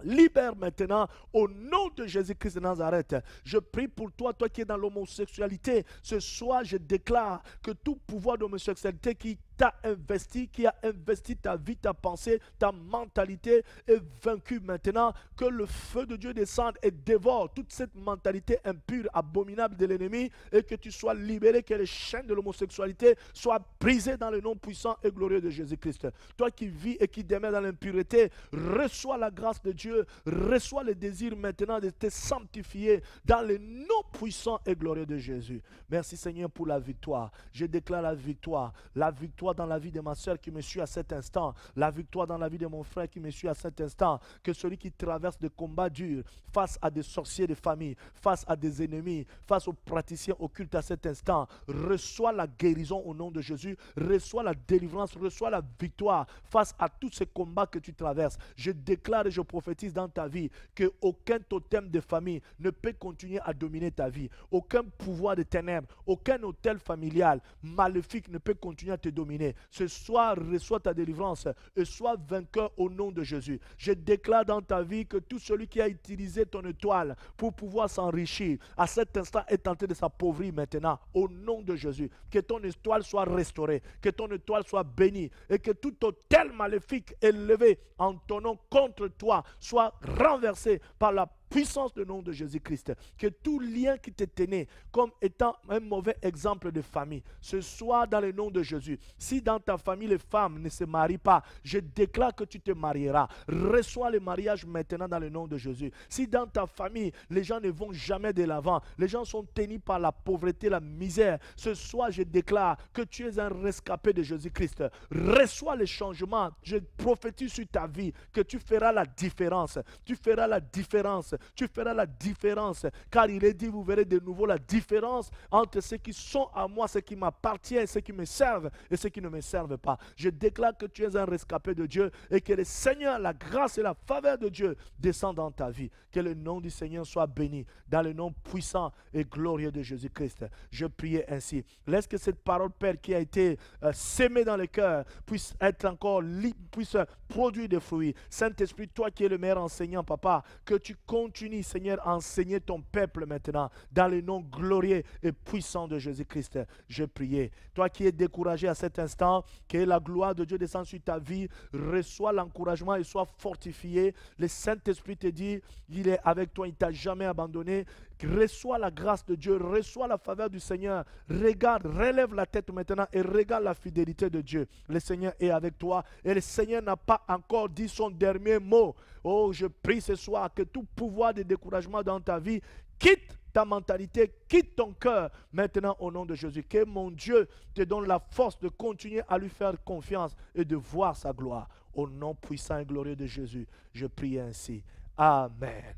[SPEAKER 1] libère maintenant au nom de Jésus-Christ de Nazareth. Je prie pour toi, toi qui es dans l'homosexualité. Ce soir, je déclare que tout pouvoir d'homosexualité qui t'a investi, qui a investi ta vie, ta pensée, ta mentalité est vaincu maintenant. Que le feu de Dieu descende et dévore toute cette mentalité impure, abominable de l'ennemi et que tu sois libéré, que les chaînes de l'homosexualité soient brisées dans le nom puissant et glorieux de Jésus-Christ. Toi qui vis et qui demeures dans l'impureté, reçois la grâce de Dieu, reçois le désir maintenant de te sanctifier dans le nom puissant et glorieux de Jésus. Merci Seigneur pour la victoire. Je déclare la victoire victoire dans la vie de ma soeur qui me suit à cet instant, la victoire dans la vie de mon frère qui me suit à cet instant, que celui qui traverse des combats durs face à des sorciers de famille, face à des ennemis, face aux praticiens occultes à cet instant, reçois la guérison au nom de Jésus, reçois la délivrance, reçois la victoire face à tous ces combats que tu traverses. Je déclare et je prophétise dans ta vie qu'aucun totem de famille ne peut continuer à dominer ta vie. Aucun pouvoir de ténèbres, aucun hôtel familial maléfique ne peut continuer à te dominer. Ce soir, reçois ta délivrance et sois vainqueur au nom de Jésus. Je déclare dans ta vie que tout celui qui a utilisé ton étoile pour pouvoir s'enrichir, à cet instant est tenté de s'appauvrir maintenant au nom de Jésus. Que ton étoile soit restaurée, que ton étoile soit bénie et que tout hôtel maléfique élevé en ton nom contre toi soit renversé par la puissance du nom de Jésus-Christ. Que tout lien qui te tenait comme étant un mauvais exemple de famille, ce soit dans le nom de Jésus. Si dans ta famille les femmes ne se marient pas, je déclare que tu te marieras. Reçois le mariage maintenant dans le nom de Jésus. Si dans ta famille les gens ne vont jamais de l'avant, les gens sont tenus par la pauvreté, la misère, ce soir je déclare que tu es un rescapé de Jésus-Christ. Reçois le changement. Je prophétise sur ta vie que tu feras la différence. Tu feras la différence. Tu feras la différence, car il est dit, vous verrez de nouveau la différence entre ceux qui sont à moi, ceux qui m'appartiennent, ceux qui me servent et ceux qui ne me servent pas. Je déclare que tu es un rescapé de Dieu et que le Seigneur, la grâce et la faveur de Dieu descendent dans ta vie. Que le nom du Seigneur soit béni dans le nom puissant et glorieux de Jésus-Christ. Je priais ainsi. Laisse que cette parole, Père, qui a été sémée dans le cœur, puisse être encore puisse produire des fruits. Saint-Esprit, toi qui es le meilleur enseignant, Papa, que tu continues, Seigneur, à enseigner ton peuple maintenant, dans le nom glorieux et puissant de Jésus-Christ. Je priais. Toi qui es découragé à cet instant, que la gloire de Dieu descende sur ta vie, reçois l'encouragement et sois fortifié. Le Saint-Esprit te dit, il est avec toi, il ne t'a jamais abandonné. Reçois la grâce de Dieu, reçois la faveur du Seigneur. Regarde, relève la tête maintenant et regarde la fidélité de Dieu. Le Seigneur est avec toi et le Seigneur n'a pas encore dit son dernier mot. Oh, je prie ce soir que tout pouvoir de découragement dans ta vie quitte ta mentalité, quitte ton cœur maintenant au nom de Jésus. Que mon Dieu te donne la force de continuer à lui faire confiance et de voir sa gloire. Au nom puissant et glorieux de Jésus, je prie ainsi. Amen.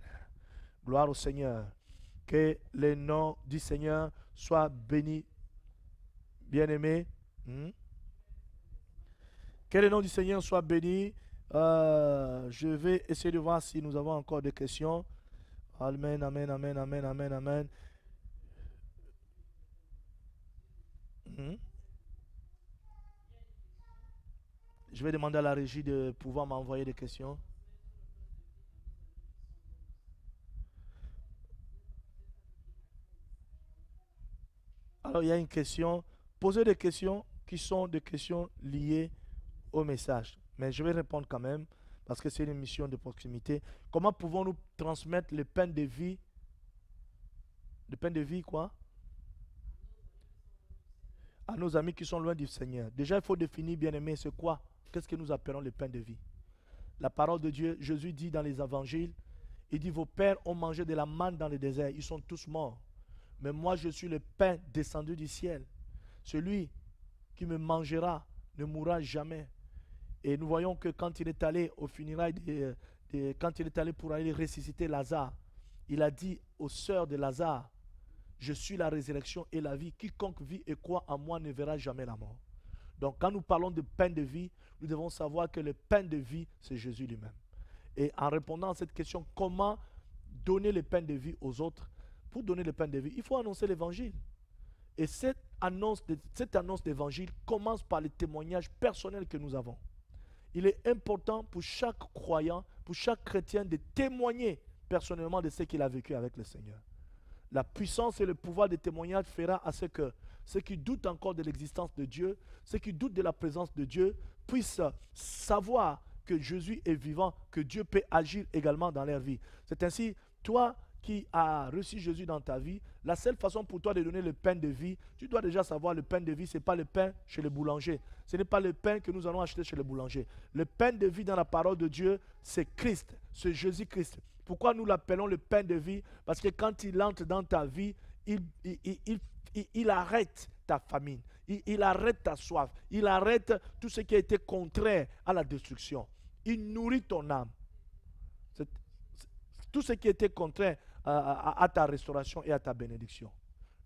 [SPEAKER 1] Gloire au Seigneur. Que le nom du Seigneur soit béni. Bien-aimé. Que le nom du Seigneur soit béni. Je vais essayer de voir si nous avons encore des questions. Amen, amen, amen, amen, amen, amen. Je vais demander à la régie de pouvoir m'envoyer des questions. Alors, il y a une question. Posez des questions qui sont des questions liées au message. Mais je vais répondre quand même, parce que c'est une mission de proximité. Comment pouvons-nous transmettre le pain de vie? Le pain de vie, quoi? À nos amis qui sont loin du Seigneur. Déjà, il faut définir, bien aimé, c'est quoi? Qu'est-ce que nous appelons le pain de vie? La parole de Dieu, Jésus dit dans les évangiles, il dit, vos pères ont mangé de la manne dans le désert, ils sont tous morts. Mais moi, je suis le pain descendu du ciel. Celui qui me mangera ne mourra jamais. Et nous voyons que quand il est allé au funérailles, quand il est allé pour aller ressusciter Lazare, il a dit aux sœurs de Lazare, je suis la résurrection et la vie. Quiconque vit et croit en moi ne verra jamais la mort. Donc quand nous parlons de pain de vie, nous devons savoir que le pain de vie, c'est Jésus lui-même. Et en répondant à cette question, comment donner le pain de vie aux autres? Pour donner le pain de vie, il faut annoncer l'évangile. Et cette annonce d'évangile commence par les témoignages personnels que nous avons. Il est important pour chaque croyant, pour chaque chrétien de témoigner personnellement de ce qu'il a vécu avec le Seigneur. La puissance et le pouvoir des témoignages fera à ce que ceux qui doutent encore de l'existence de Dieu, ceux qui doutent de la présence de Dieu, puissent savoir que Jésus est vivant, que Dieu peut agir également dans leur vie. C'est ainsi, toi qui as reçu Jésus dans ta vie, la seule façon pour toi de donner le pain de vie, tu dois déjà savoir le pain de vie, ce n'est pas le pain chez le boulanger. Ce n'est pas le pain que nous allons acheter chez le boulanger. Le pain de vie dans la parole de Dieu, c'est Christ, c'est Jésus-Christ. Pourquoi nous l'appelons le pain de vie? Parce que quand il entre dans ta vie, il arrête ta famine. il arrête ta soif. Il arrête tout ce qui a été contraire à la destruction. Il nourrit ton âme. Tout ce qui était contraire à ta restauration et à ta bénédiction.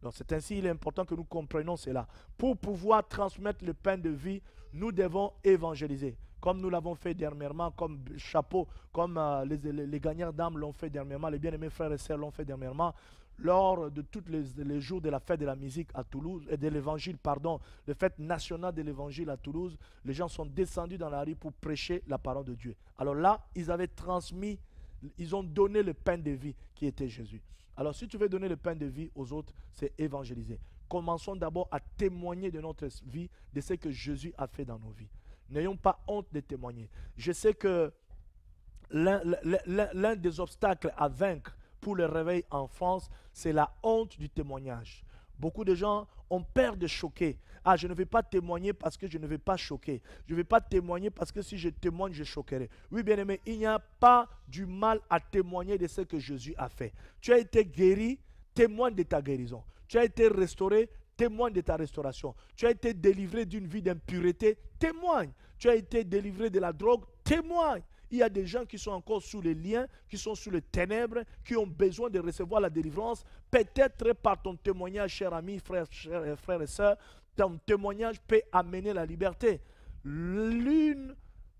[SPEAKER 1] Donc c'est ainsi, il est important que nous comprenions cela. Pour pouvoir transmettre le pain de vie, nous devons évangéliser. Comme nous l'avons fait dernièrement, comme Chapeau, comme les gagnants d'âme l'ont fait dernièrement, les bien-aimés frères et sœurs l'ont fait dernièrement, lors de tous les jours de la fête de la musique à Toulouse, et de l'évangile, pardon, la fête nationale de l'évangile à Toulouse, les gens sont descendus dans la rue pour prêcher la parole de Dieu. Alors là, ils avaient transmis, ils ont donné le pain de vie qui était Jésus. Alors si tu veux donner le pain de vie aux autres, c'est évangéliser. Commençons d'abord à témoigner de notre vie, de ce que Jésus a fait dans nos vies. N'ayons pas honte de témoigner. Je sais que l'un des obstacles à vaincre pour le réveil en France, c'est la honte du témoignage. Beaucoup de gens ont peur de choquer. Ah, je ne vais pas témoigner parce que je ne vais pas choquer. Je ne vais pas témoigner parce que si je témoigne, je choquerai. Oui, bien-aimé, il n'y a pas du mal à témoigner de ce que Jésus a fait. Tu as été guéri, témoigne de ta guérison. Tu as été restauré, témoigne de ta restauration. Tu as été délivré d'une vie d'impureté, témoigne. Tu as été délivré de la drogue, témoigne. Il y a des gens qui sont encore sous les liens, qui sont sous les ténèbres, qui ont besoin de recevoir la délivrance. Peut-être par ton témoignage, cher ami, frère et sœurs, ton témoignage peut amener la liberté. L'une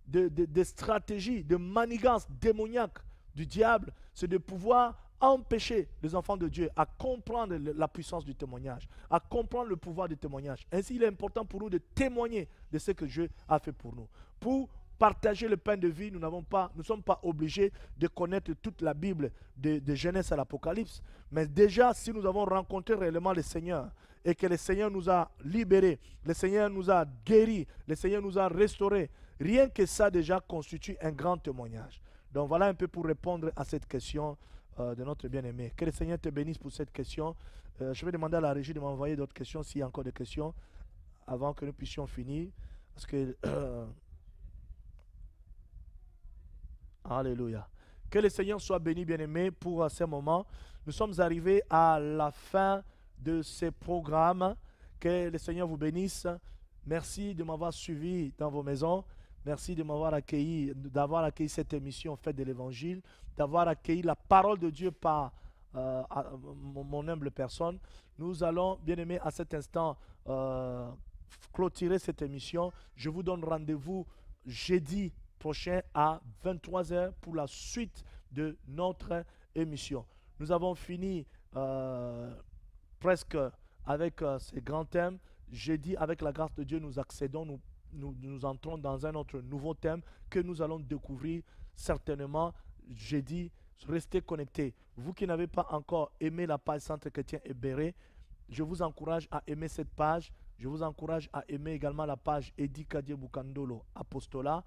[SPEAKER 1] des stratégies de manigance démoniaque du diable, c'est de pouvoir empêcher les enfants de Dieu à comprendre la puissance du témoignage, à comprendre le pouvoir du témoignage. Ainsi, il est important pour nous de témoigner de ce que Dieu a fait pour nous. Pour partager le pain de vie, nous ne sommes pas obligés de connaître toute la Bible de Genèse à l'Apocalypse. Mais déjà, si nous avons rencontré réellement le Seigneur et que le Seigneur nous a libérés, le Seigneur nous a guéris, le Seigneur nous a restaurés, rien que ça déjà constitue un grand témoignage. Donc voilà un peu pour répondre à cette question de notre bien-aimé. Que le Seigneur te bénisse pour cette question. Je vais demander à la régie de m'envoyer d'autres questions s'il y a encore des questions avant que nous puissions finir. Parce que... Alléluia. Que le Seigneur soit béni, bien-aimé, pour ce moment. Nous sommes arrivés à la fin de ce programme. Que le Seigneur vous bénisse. Merci de m'avoir suivi dans vos maisons. Merci de m'avoir accueilli, d'avoir accueilli cette émission Fête de l'Évangile, d'avoir accueilli la parole de Dieu par mon humble personne. Nous allons, bien-aimés, à cet instant, clôturer cette émission. Je vous donne rendez-vous jeudi prochain à 23h pour la suite de notre émission. Nous avons fini presque avec ces grands thèmes. Jeudi, avec la grâce de Dieu, nous accédons, nous entrons dans un autre nouveau thème que nous allons découvrir certainement jeudi. Restez connectés. Vous qui n'avez pas encore aimé la page Centre Chrétien et Béret, je vous encourage à aimer cette page. Je vous encourage à aimer également la page Edi Kadie Bukandolo Apostolat.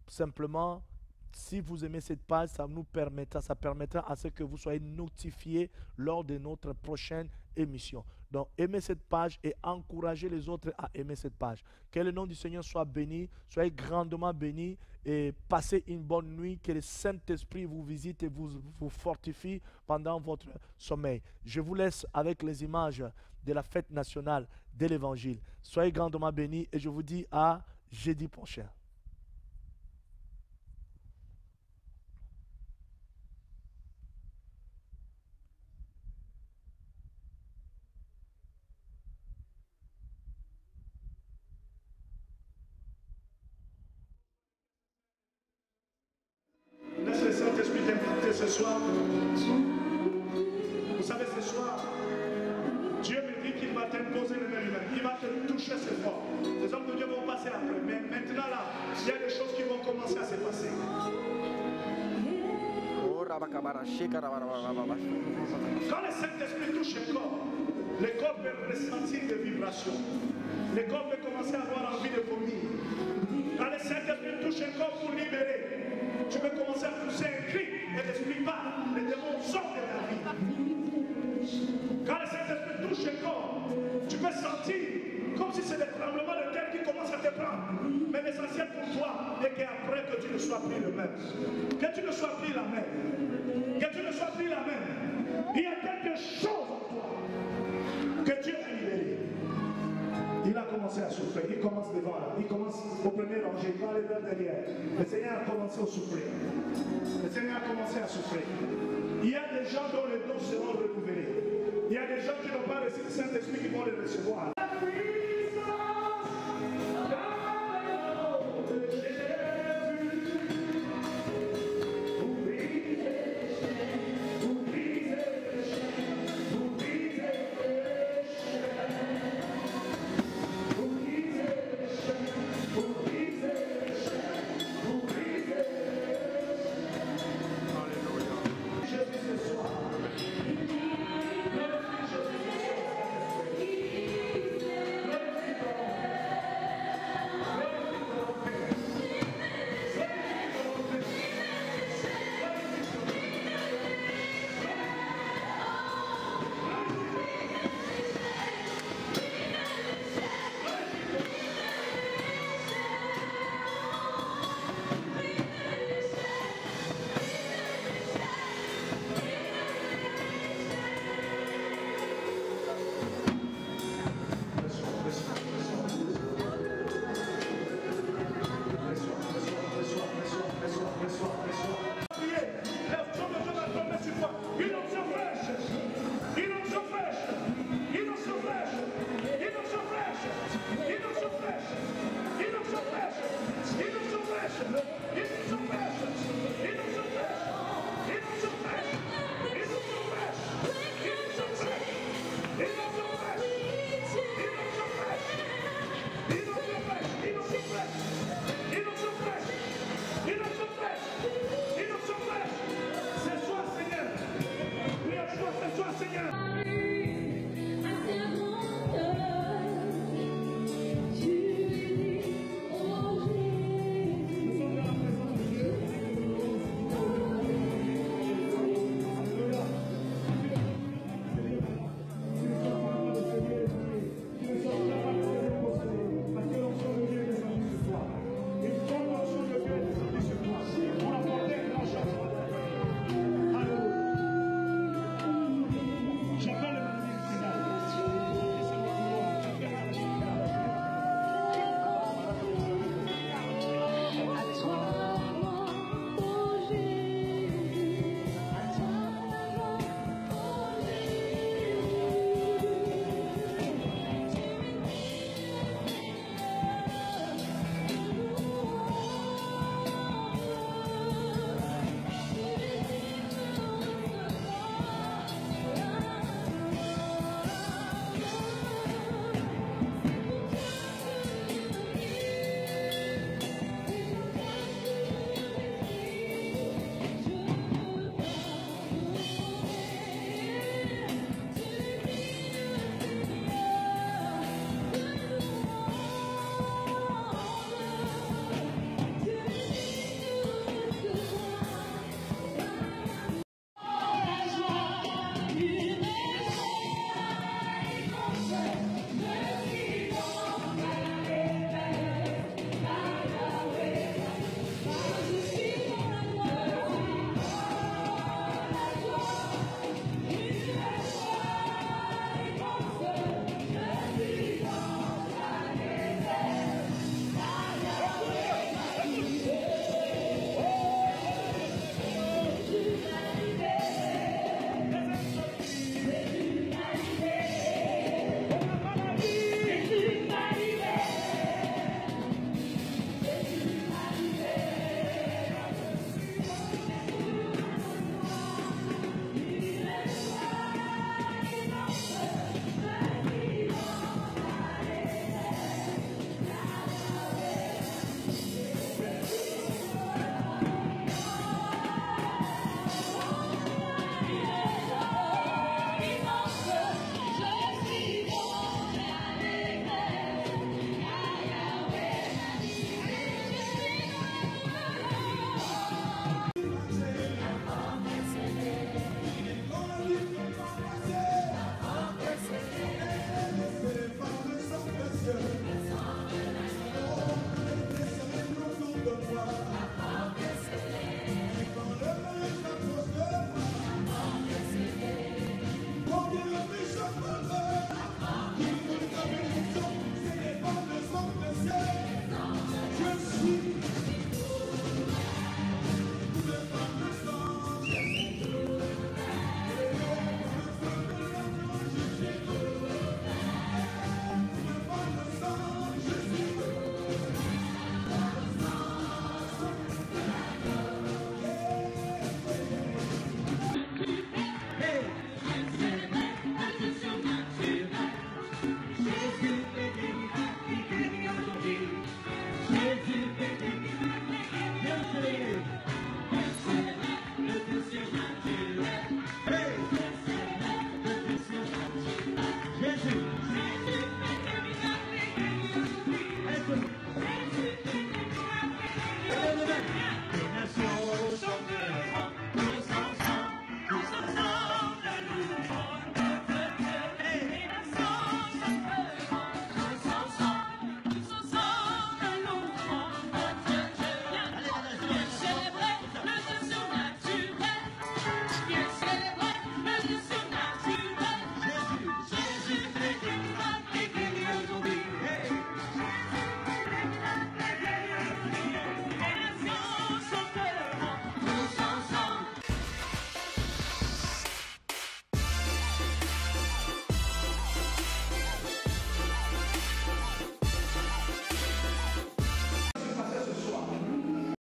[SPEAKER 1] Simplement, si vous aimez cette page, ça permettra à ce que vous soyez notifiés lors de notre prochaine émission. Donc, aimez cette page et encouragez les autres à aimer cette page. Que le nom du Seigneur soit béni, soyez grandement bénis et passez une bonne nuit. Que le Saint-Esprit vous visite et vous fortifie pendant votre sommeil. Je vous laisse avec les images de la fête nationale de l'Évangile. Soyez grandement bénis et je vous dis à jeudi prochain.
[SPEAKER 2] Laisse le Saint-Esprit t'impacter ce soir. Vous savez, ce soir, Dieu me dit qu'il va t'imposer le main humain. Il va te toucher ce fort. Les hommes de Dieu vont passer après. Mais maintenant, là, il y a des choses qui vont commencer à se passer. Quand le Saint-Esprit touche le corps peut ressentir des vibrations. Le corps peut commencer à avoir envie de vomir. Quand le Saint-Esprit touche le corps pour libérer, tu peux commencer à pousser un cri et l'esprit part. Les démons sortent de ta vie. Quand le Saint-Esprit touche le corps, tu peux sentir comme si c'est des tremblements de terre qui commencent à te prendre. Mais l'essentiel pour toi est qu'après que tu ne sois plus le même. Que tu ne sois plus la même. Que tu ne sois plus la même. Il y a quelque chose en toi que Dieu a libéré. Il a commencé. souffrir. Il commence devant là. Il commence au premier rangé. Il va aller vers derrière. Le Seigneur a commencé à souffrir. Le Seigneur a commencé à souffrir. Il y a des gens dont les dons seront renouvelés. Il y a des gens qui n'ont pas reçu le Saint-Esprit qui vont les recevoir.